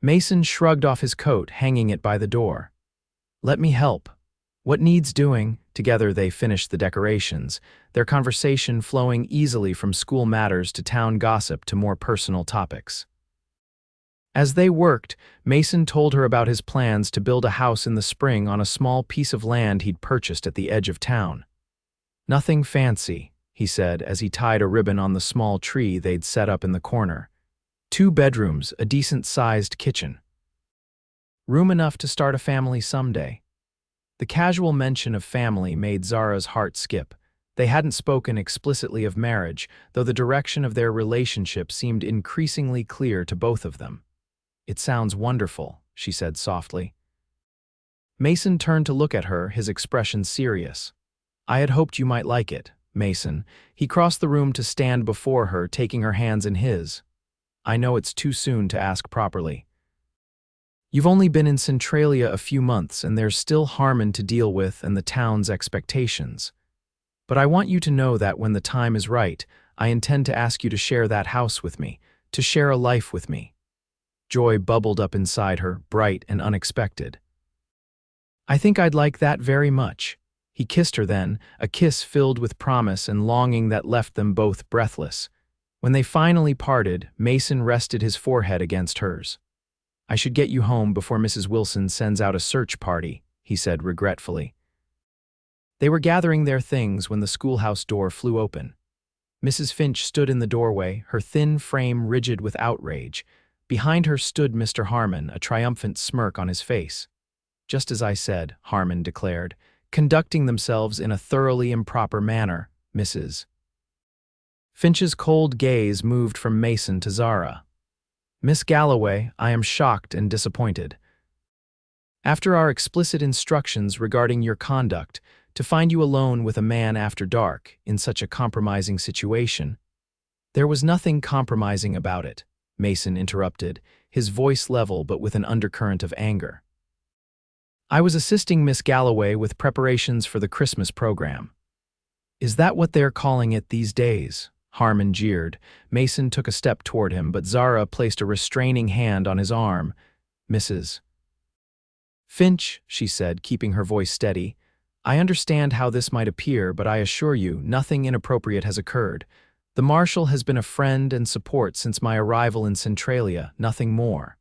Mason shrugged off his coat, hanging it by the door. "Let me help. What needs doing?" Together they finished the decorations, their conversation flowing easily from school matters to town gossip to more personal topics. As they worked, Mason told her about his plans to build a house in the spring on a small piece of land he'd purchased at the edge of town. "Nothing fancy," he said as he tied a ribbon on the small tree they'd set up in the corner. 2 bedrooms, a decent-sized kitchen. Room enough to start a family someday. The casual mention of family made Zara's heart skip. They hadn't spoken explicitly of marriage, though the direction of their relationship seemed increasingly clear to both of them. "It sounds wonderful," she said softly. Mason turned to look at her, his expression serious. "I had hoped you might like it, Mason." He crossed the room to stand before her, taking her hands in his. "I know it's too soon to ask properly. You've only been in Centralia a few months, and there's still Harmon to deal with and the town's expectations. But I want you to know that when the time is right, I intend to ask you to share that house with me, to share a life with me." Joy bubbled up inside her, bright and unexpected. "I think I'd like that very much." He kissed her then, a kiss filled with promise and longing that left them both breathless. When they finally parted, Mason rested his forehead against hers. "I should get you home before Mrs. Wilson sends out a search party," he said regretfully. They were gathering their things when the schoolhouse door flew open. Mrs. Finch stood in the doorway, her thin frame rigid with outrage. Behind her stood Mr. Harmon, a triumphant smirk on his face. "Just as I said," Harmon declared, "conducting themselves in a thoroughly improper manner, Mrs." Finch's cold gaze moved from Mason to Zara. "Miss Galloway, I am shocked and disappointed. After our explicit instructions regarding your conduct, to find you alone with a man after dark in such a compromising situation." "There was nothing compromising about it," Mason interrupted, his voice level but with an undercurrent of anger. "I was assisting Miss Galloway with preparations for the Christmas program." "Is that what they're calling it these days?" Harmon jeered. Mason took a step toward him, but Zara placed a restraining hand on his arm. "Mrs. Finch," she said, keeping her voice steady, "I understand how this might appear, but I assure you, nothing inappropriate has occurred. The marshal has been a friend and support since my arrival in Centralia, nothing more."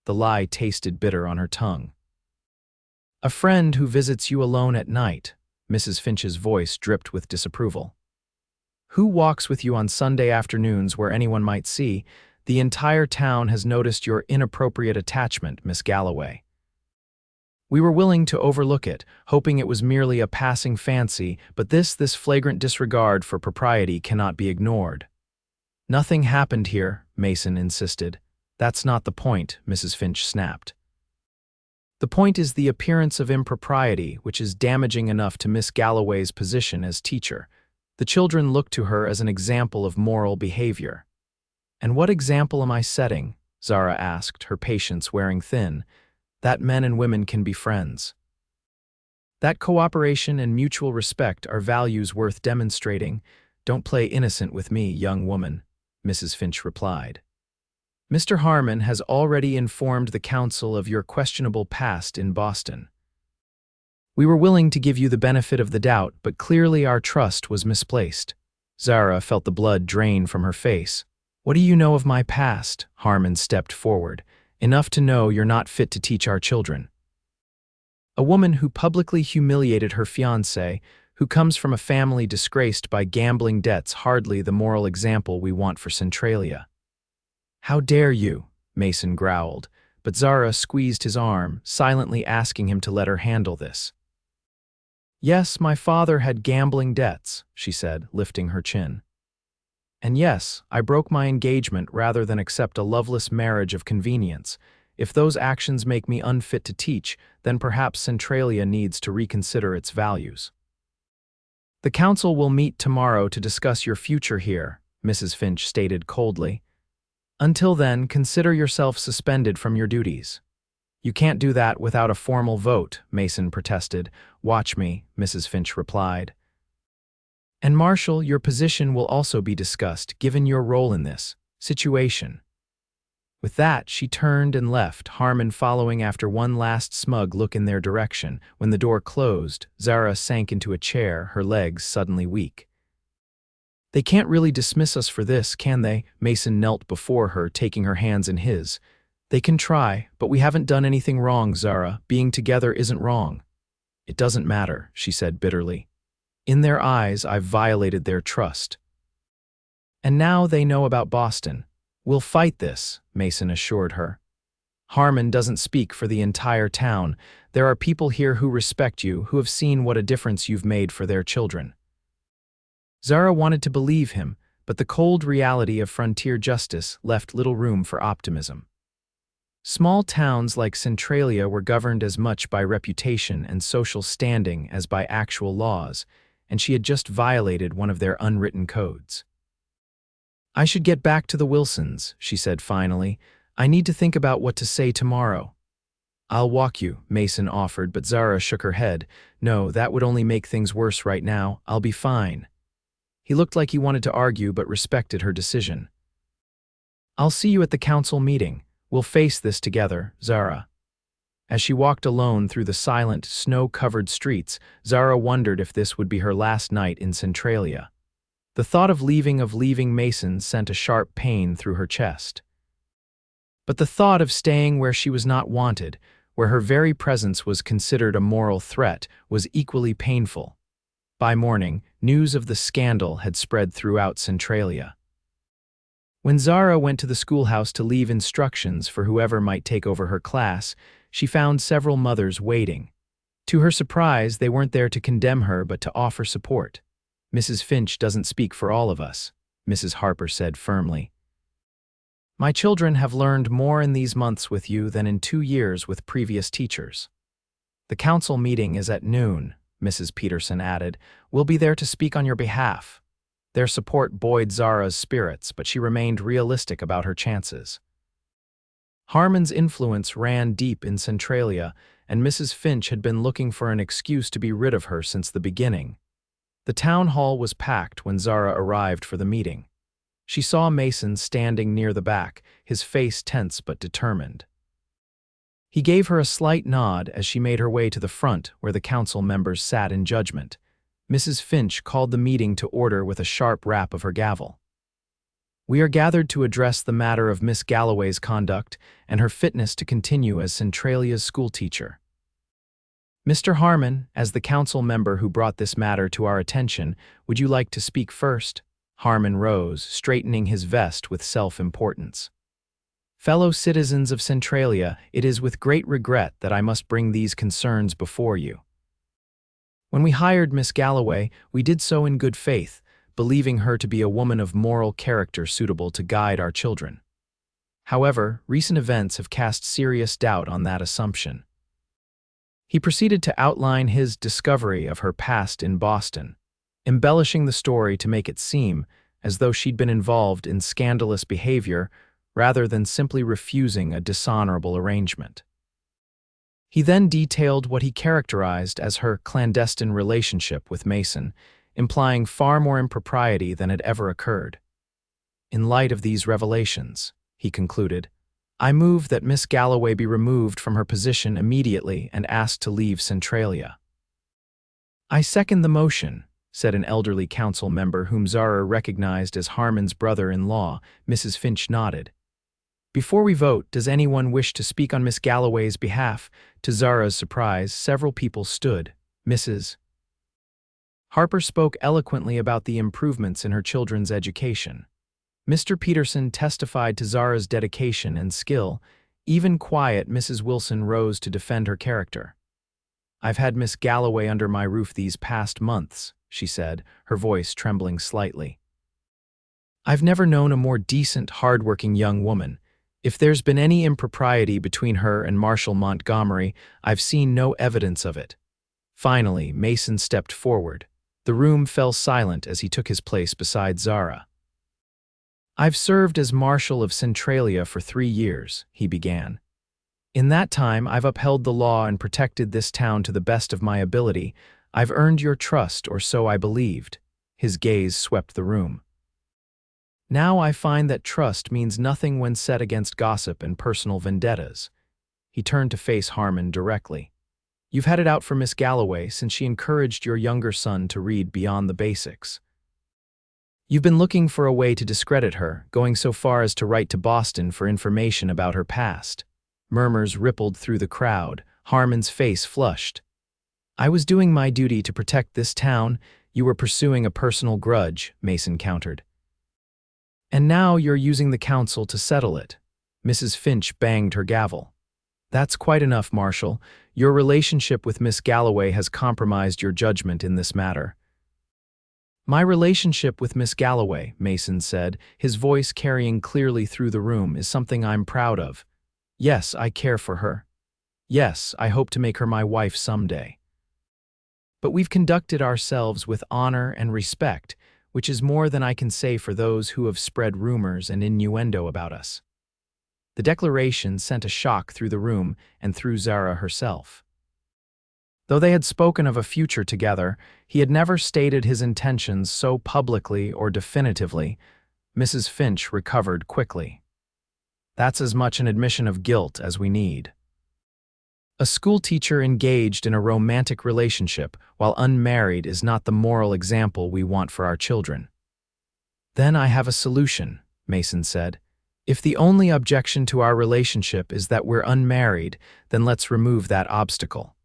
The lie tasted bitter on her tongue. "A friend who visits you alone at night," Mrs. Finch's voice dripped with disapproval. "Who walks with you on Sunday afternoons where anyone might see? The entire town has noticed your inappropriate attachment, Miss Galloway. We were willing to overlook it, hoping it was merely a passing fancy, but this flagrant disregard for propriety cannot be ignored." "Nothing happened here," Mason insisted. That's not the point, Mrs. Finch snapped. The point is the appearance of impropriety, which is damaging enough to Miss Galloway's position as teacher. The children look to her as an example of moral behavior. And what example am I setting? Zara asked, her patience wearing thin. That men and women can be friends. That cooperation and mutual respect are values worth demonstrating. Don't play innocent with me, young woman, Mrs. Finch replied. Mr. Harmon has already informed the council of your questionable past in Boston. We were willing to give you the benefit of the doubt, but clearly our trust was misplaced. Zara felt the blood drain from her face. What do you know of my past? Harmon stepped forward. Enough to know you're not fit to teach our children. A woman who publicly humiliated her fiancé, who comes from a family disgraced by gambling debts, hardly the moral example we want for Centralia. How dare you? Mason growled, but Zara squeezed his arm, silently asking him to let her handle this. Yes, my father had gambling debts, she said, lifting her chin. And yes, I broke my engagement rather than accept a loveless marriage of convenience. If those actions make me unfit to teach, then perhaps Centralia needs to reconsider its values. The council will meet tomorrow to discuss your future here, Mrs. Finch stated coldly. Until then, consider yourself suspended from your duties. You can't do that without a formal vote, Mason protested. Watch me, Mrs. Finch replied. And Marshal, your position will also be discussed, given your role in this situation. With that, she turned and left, Harmon following after one last smug look in their direction. When the door closed, Zara sank into a chair, her legs suddenly weak. They can't really dismiss us for this, can they? Mason knelt before her, taking her hands in his. They can try, but we haven't done anything wrong, Zara. Being together isn't wrong. It doesn't matter, she said bitterly. In their eyes, I've violated their trust. And now they know about Boston. We'll fight this, Mason assured her. Harmon doesn't speak for the entire town. There are people here who respect you, who have seen what a difference you've made for their children. Zara wanted to believe him, but the cold reality of frontier justice left little room for optimism. Small towns like Centralia were governed as much by reputation and social standing as by actual laws, and she had just violated one of their unwritten codes. I should get back to the Wilsons, she said finally. I need to think about what to say tomorrow. I'll walk you, Mason offered, but Zara shook her head. No, that would only make things worse right now. I'll be fine. He looked like he wanted to argue but respected her decision. I'll see you at the council meeting. We'll face this together, Zara. As she walked alone through the silent, snow-covered streets, Zara wondered if this would be her last night in Centralia. The thought of leaving Mason sent a sharp pain through her chest. But the thought of staying where she was not wanted, where her very presence was considered a moral threat, was equally painful. By morning, news of the scandal had spread throughout Centralia. When Zara went to the schoolhouse to leave instructions for whoever might take over her class, she found several mothers waiting. To her surprise, they weren't there to condemn her but to offer support. Mrs. Finch doesn't speak for all of us, Mrs. Harper said firmly. My children have learned more in these months with you than in 2 years with previous teachers. The council meeting is at noon, Mrs. Peterson added. We'll be there to speak on your behalf. Their support buoyed Zara's spirits, but she remained realistic about her chances. Harmon's influence ran deep in Centralia, and Mrs. Finch had been looking for an excuse to be rid of her since the beginning. The town hall was packed when Zara arrived for the meeting. She saw Mason standing near the back, his face tense but determined. He gave her a slight nod as she made her way to the front where the council members sat in judgment. Mrs. Finch called the meeting to order with a sharp rap of her gavel. We are gathered to address the matter of Miss Galloway's conduct and her fitness to continue as Centralia's schoolteacher. Mr. Harmon, as the council member who brought this matter to our attention, would you like to speak first? Harmon rose, straightening his vest with self-importance. Fellow citizens of Centralia, it is with great regret that I must bring these concerns before you. When we hired Miss Galloway, we did so in good faith, believing her to be a woman of moral character suitable to guide our children. However, recent events have cast serious doubt on that assumption. He proceeded to outline his discovery of her past in Boston, embellishing the story to make it seem as though she'd been involved in scandalous behavior rather than simply refusing a dishonorable arrangement. He then detailed what he characterized as her clandestine relationship with Mason, implying far more impropriety than had ever occurred. In light of these revelations, he concluded, I move that Miss Galloway be removed from her position immediately and asked to leave Centralia. I second the motion, said an elderly council member whom Zara recognized as Harmon's brother-in-law. Mrs. Finch nodded. Before we vote, does anyone wish to speak on Miss Galloway's behalf? To Zara's surprise, several people stood. Mrs. Harper spoke eloquently about the improvements in her children's education. Mr. Peterson testified to Zara's dedication and skill. Even quiet Mrs. Wilson rose to defend her character. I've had Miss Galloway under my roof these past months, she said, her voice trembling slightly. I've never known a more decent, hard-working young woman. If there's been any impropriety between her and Marshal Montgomery, I've seen no evidence of it. Finally, Mason stepped forward. The room fell silent as he took his place beside Zara. I've served as Marshal of Centralia for 3 years, he began. In that time, I've upheld the law and protected this town to the best of my ability. I've earned your trust, or so I believed. His gaze swept the room. Now I find that trust means nothing when set against gossip and personal vendettas. He turned to face Harmon directly. You've had it out for Miss Galloway since she encouraged your younger son to read beyond the basics. You've been looking for a way to discredit her, going so far as to write to Boston for information about her past. Murmurs rippled through the crowd. Harmon's face flushed. I was doing my duty to protect this town. You were pursuing a personal grudge, Mason countered. And now you're using the council to settle it. Mrs. Finch banged her gavel. That's quite enough, Marshal. Your relationship with Miss Galloway has compromised your judgment in this matter. My relationship with Miss Galloway, Mason said, his voice carrying clearly through the room, is something I'm proud of. Yes, I care for her. Yes, I hope to make her my wife someday. But we've conducted ourselves with honor and respect, which is more than I can say for those who have spread rumors and innuendo about us. The declaration sent a shock through the room and through Zara herself. Though they had spoken of a future together, he had never stated his intentions so publicly or definitively. Mrs. Finch recovered quickly. That's as much an admission of guilt as we need. A schoolteacher engaged in a romantic relationship while unmarried is not the moral example we want for our children. Then I have a solution, Mason said. If the only objection to our relationship is that we're unmarried, then let's remove that obstacle.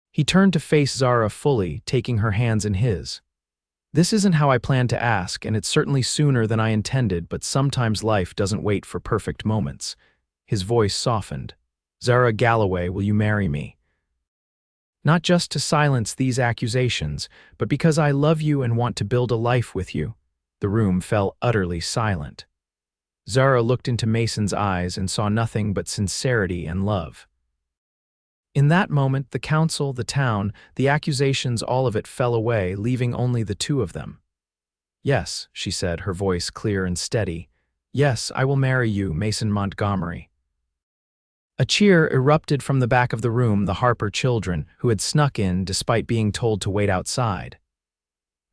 He turned to face Zara fully, taking her hands in his. This isn't how I planned to ask, and it's certainly sooner than I intended, but sometimes life doesn't wait for perfect moments. His voice softened. Zara Galloway, will you marry me? Not just to silence these accusations, but because I love you and want to build a life with you. The room fell utterly silent. Zara looked into Mason's eyes and saw nothing but sincerity and love. In that moment, the council, the town, the accusations, all of it fell away, leaving only the two of them. Yes, she said, her voice clear and steady. Yes, I will marry you, Mason Montgomery. A cheer erupted from the back of the room, the Harper children, who had snuck in despite being told to wait outside.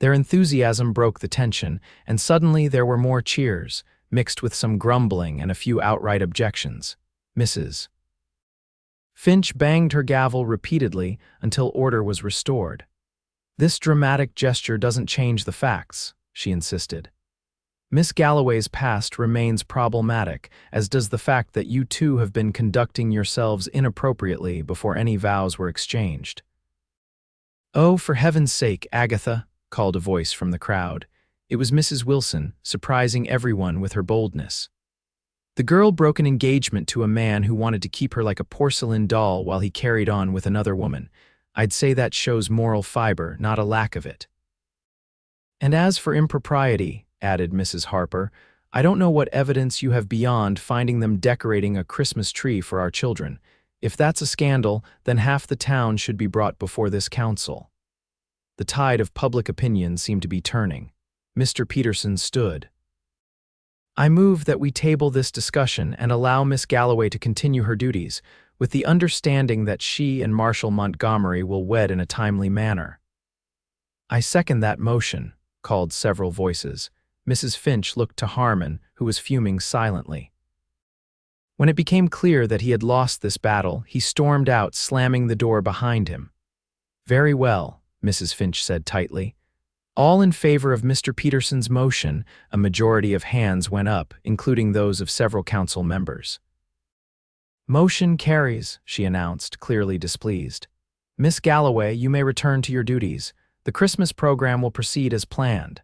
Their enthusiasm broke the tension, and suddenly there were more cheers, mixed with some grumbling and a few outright objections. Mrs. Finch banged her gavel repeatedly until order was restored. This dramatic gesture doesn't change the facts, she insisted. Miss Galloway's past remains problematic, as does the fact that you two have been conducting yourselves inappropriately before any vows were exchanged. Oh, for heaven's sake, Agatha, called a voice from the crowd. It was Mrs. Wilson, surprising everyone with her boldness. The girl broke an engagement to a man who wanted to keep her like a porcelain doll while he carried on with another woman. I'd say that shows moral fiber, not a lack of it. And as for impropriety, added Mrs. Harper, I don't know what evidence you have beyond finding them decorating a Christmas tree for our children. If that's a scandal, then half the town should be brought before this council." The tide of public opinion seemed to be turning. Mr. Peterson stood. "I move that we table this discussion and allow Miss Galloway to continue her duties, with the understanding that she and Marshal Montgomery will wed in a timely manner." "I second that motion," called several voices. Mrs. Finch looked to Harmon, who was fuming silently. When it became clear that he had lost this battle, he stormed out, slamming the door behind him. "Very well," Mrs. Finch said tightly. "All in favor of Mr. Peterson's motion," a majority of hands went up, including those of several council members. "Motion carries," she announced, clearly displeased. "Miss Galloway, you may return to your duties. The Christmas program will proceed as planned."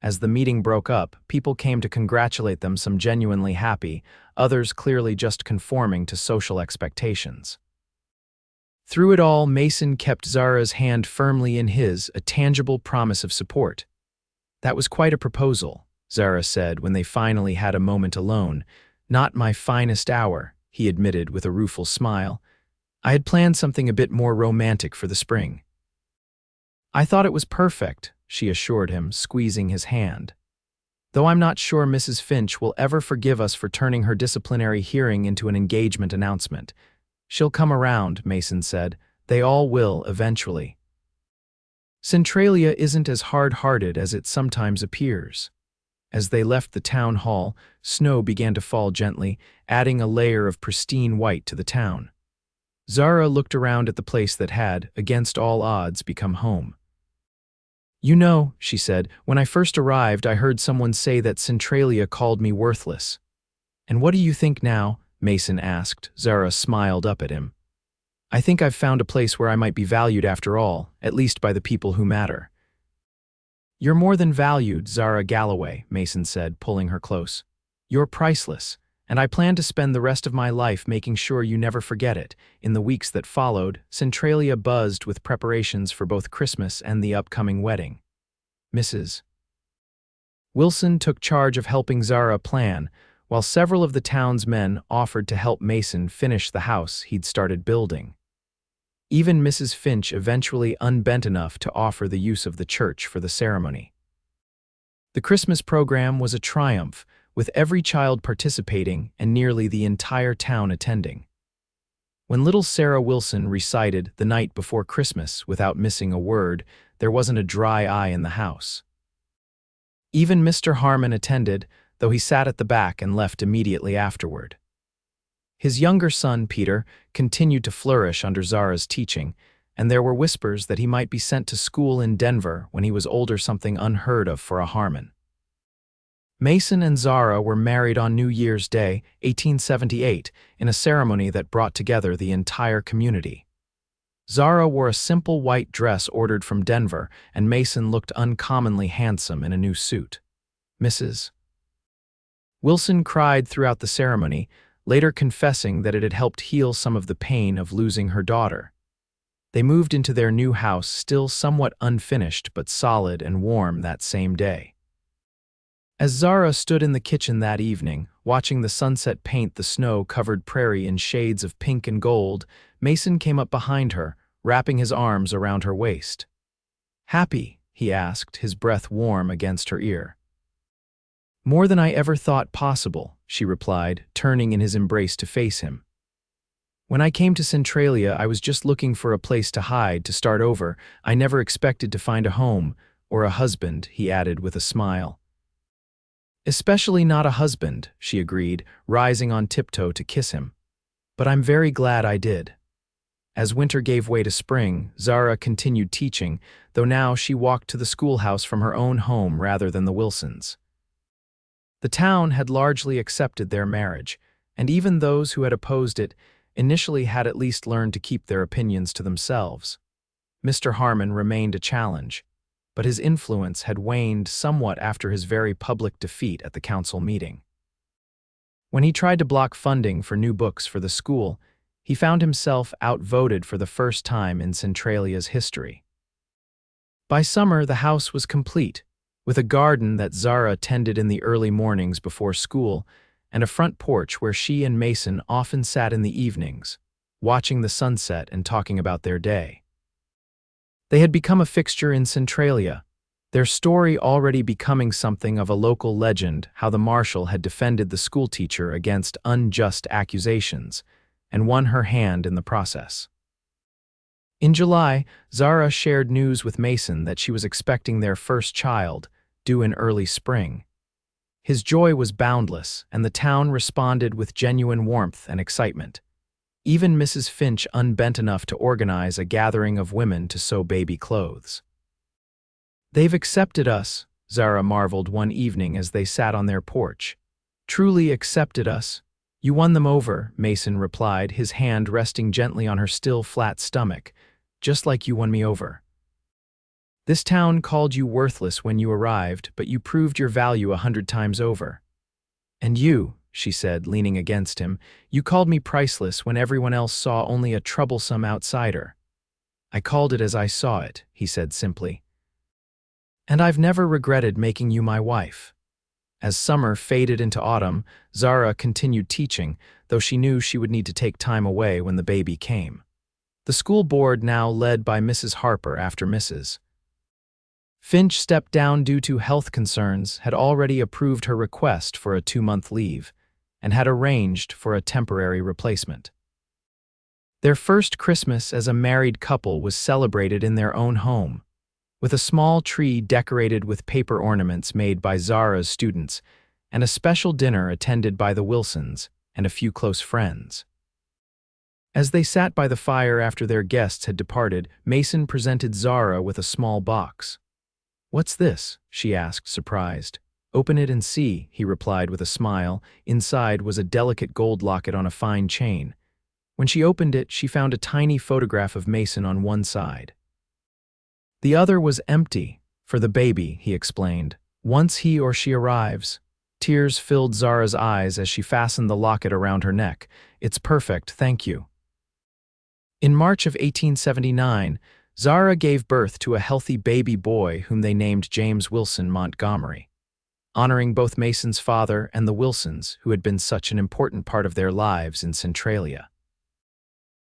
As the meeting broke up, people came to congratulate them, some genuinely happy, others clearly just conforming to social expectations. Through it all, Mason kept Zara's hand firmly in his, a tangible promise of support. "That was quite a proposal," Zara said when they finally had a moment alone. "Not my finest hour," he admitted with a rueful smile. "I had planned something a bit more romantic for the spring." "I thought it was perfect," she assured him, squeezing his hand. "Though I'm not sure Mrs. Finch will ever forgive us for turning her disciplinary hearing into an engagement announcement." "She'll come around," Mason said. "They all will, eventually." Centralia isn't as hard-hearted as it sometimes appears. As they left the town hall, snow began to fall gently, adding a layer of pristine white to the town. Zara looked around at the place that had, against all odds, become home. "You know," she said, "when I first arrived, I heard someone say that Centralia called me worthless." "And what do you think now?" Mason asked. Zara smiled up at him. "I think I've found a place where I might be valued after all, at least by the people who matter." "You're more than valued, Zara Galloway," Mason said, pulling her close. "You're priceless, and I plan to spend the rest of my life making sure you never forget it." In the weeks that followed, Centralia buzzed with preparations for both Christmas and the upcoming wedding. Mrs. Wilson took charge of helping Zara plan, while several of the town's men offered to help Mason finish the house he'd started building. Even Mrs. Finch eventually unbent enough to offer the use of the church for the ceremony. The Christmas program was a triumph, with every child participating and nearly the entire town attending. When little Sarah Wilson recited "The Night Before Christmas" without missing a word, there wasn't a dry eye in the house. Even Mr. Harmon attended, though he sat at the back and left immediately afterward. His younger son, Peter, continued to flourish under Zara's teaching, and there were whispers that he might be sent to school in Denver when he was older, something unheard of for a Harmon. Mason and Zara were married on New Year's Day, 1878, in a ceremony that brought together the entire community. Zara wore a simple white dress ordered from Denver, and Mason looked uncommonly handsome in a new suit. Mrs. Wilson cried throughout the ceremony, later confessing that it had helped heal some of the pain of losing her daughter. They moved into their new house, still somewhat unfinished but solid and warm, that same day. As Zara stood in the kitchen that evening, watching the sunset paint the snow-covered prairie in shades of pink and gold, Mason came up behind her, wrapping his arms around her waist. "Happy?" he asked, his breath warm against her ear. "More than I ever thought possible," she replied, turning in his embrace to face him. "When I came to Centralia, I was just looking for a place to hide, to start over. I never expected to find a home, or a husband," he added with a smile. "Especially not a husband," she agreed, rising on tiptoe to kiss him. "But I'm very glad I did." As winter gave way to spring, Zara continued teaching, though now she walked to the schoolhouse from her own home rather than the Wilsons'. The town had largely accepted their marriage, and even those who had opposed it initially had at least learned to keep their opinions to themselves. Mr. Harmon remained a challenge, but his influence had waned somewhat after his very public defeat at the council meeting. When he tried to block funding for new books for the school, he found himself outvoted for the first time in Centralia's history. By summer, the house was complete, with a garden that Zara tended in the early mornings before school, and a front porch where she and Mason often sat in the evenings, watching the sunset and talking about their day. They had become a fixture in Centralia, their story already becoming something of a local legend, how the marshal had defended the schoolteacher against unjust accusations and won her hand in the process. In July, Zara shared news with Mason that she was expecting their first child, due in early spring. His joy was boundless, and the town responded with genuine warmth and excitement. Even Mrs. Finch unbent enough to organize a gathering of women to sew baby clothes. "They've accepted us," Zara marveled one evening as they sat on their porch. "Truly accepted us." "You won them over," Mason replied, his hand resting gently on her still flat stomach, "just like you won me over. This town called you worthless when you arrived, but you proved your value 100 times over. And you," she said, leaning against him, "you called me priceless when everyone else saw only a troublesome outsider." "I called it as I saw it," he said simply. "And I've never regretted making you my wife." As summer faded into autumn, Zara continued teaching, though she knew she would need to take time away when the baby came. The school board, now led by Mrs. Harper after Mrs. Finch stepped down due to health concerns, had already approved her request for a 2-month leave, and had arranged for a temporary replacement. Their first Christmas as a married couple was celebrated in their own home, with a small tree decorated with paper ornaments made by Zara's students, and a special dinner attended by the Wilsons and a few close friends. As they sat by the fire after their guests had departed, Mason presented Zara with a small box. "What's this?" she asked, surprised. "Open it and see," he replied with a smile. Inside was a delicate gold locket on a fine chain. When she opened it, she found a tiny photograph of Mason on one side. The other was empty, for the baby, he explained. "Once he or she arrives." Tears filled Zara's eyes as she fastened the locket around her neck. "It's perfect, thank you." In March of 1879, Zara gave birth to a healthy baby boy whom they named James Wilson Montgomery, honoring both Mason's father and the Wilsons, who had been such an important part of their lives in Centralia.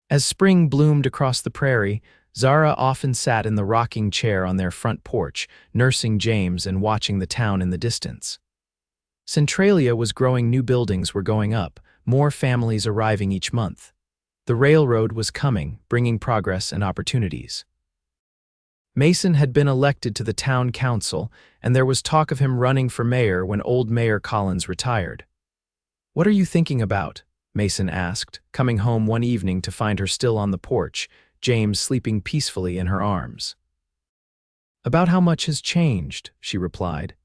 As spring bloomed across the prairie, Zara often sat in the rocking chair on their front porch, nursing James and watching the town in the distance. Centralia was growing, new buildings were going up, more families arriving each month. The railroad was coming, bringing progress and opportunities. Mason had been elected to the town council, and there was talk of him running for mayor when old Mayor Collins retired. "What are you thinking about?" Mason asked, coming home one evening to find her still on the porch, James sleeping peacefully in her arms. "About how much has changed," she replied.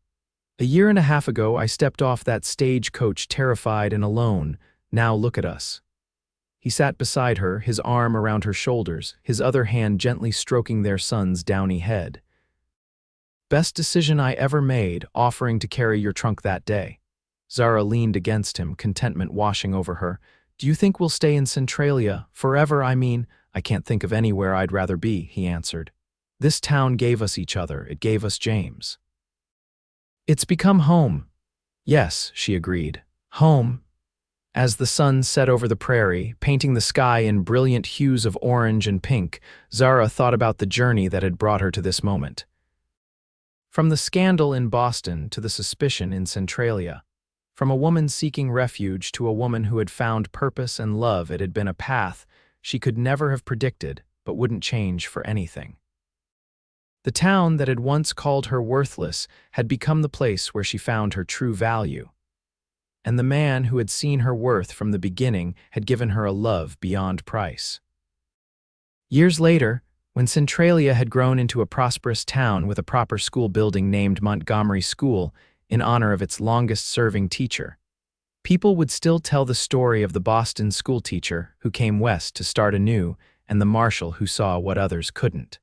"A year and a half ago I stepped off that stagecoach terrified and alone. Now look at us." He sat beside her, his arm around her shoulders, his other hand gently stroking their son's downy head. "Best decision I ever made, offering to carry your trunk that day." Zara leaned against him, contentment washing over her. "Do you think we'll stay in Centralia? Forever, I mean." "I can't think of anywhere I'd rather be," he answered. "This town gave us each other, it gave us James. It's become home." "Yes," she agreed. "Home." As the sun set over the prairie, painting the sky in brilliant hues of orange and pink, Zara thought about the journey that had brought her to this moment. From the scandal in Boston to the suspicion in Centralia, from a woman seeking refuge to a woman who had found purpose and love, it had been a path she could never have predicted, but wouldn't change for anything. The town that had once called her worthless had become the place where she found her true value. And the man who had seen her worth from the beginning had given her a love beyond price. Years later, when Centralia had grown into a prosperous town with a proper school building named Montgomery School in honor of its longest-serving teacher, people would still tell the story of the Boston schoolteacher who came west to start anew and the marshal who saw what others couldn't.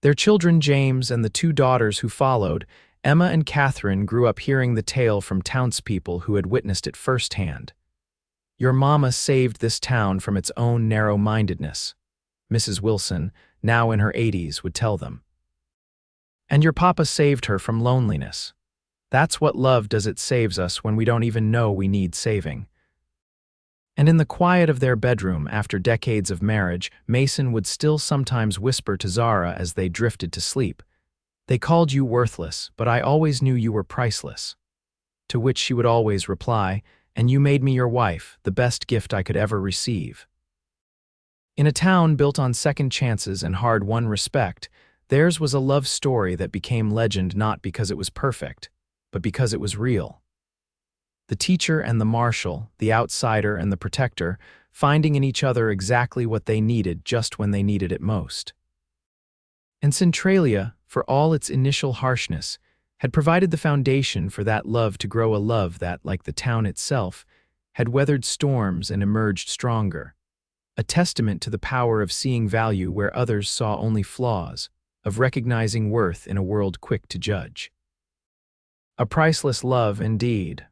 Their children, James and the 2 daughters who followed, Emma and Catherine, grew up hearing the tale from townspeople who had witnessed it firsthand. "Your mama saved this town from its own narrow-mindedness," Mrs. Wilson, now in her 80s, would tell them. And your papa saved her from loneliness. That's what love does, it saves us when we don't even know we need saving. And in the quiet of their bedroom after decades of marriage, Mason would still sometimes whisper to Zara as they drifted to sleep, "They called you worthless, but I always knew you were priceless." To which she would always reply, "And you made me your wife, the best gift I could ever receive." In a town built on second chances and hard-won respect, theirs was a love story that became legend not because it was perfect, but because it was real. The teacher and the marshal, the outsider and the protector, finding in each other exactly what they needed just when they needed it most. And Centralia, for all its initial harshness, had provided the foundation for that love to grow, a love that, like the town itself, had weathered storms and emerged stronger. A testament to the power of seeing value where others saw only flaws, of recognizing worth in a world quick to judge. A priceless love indeed.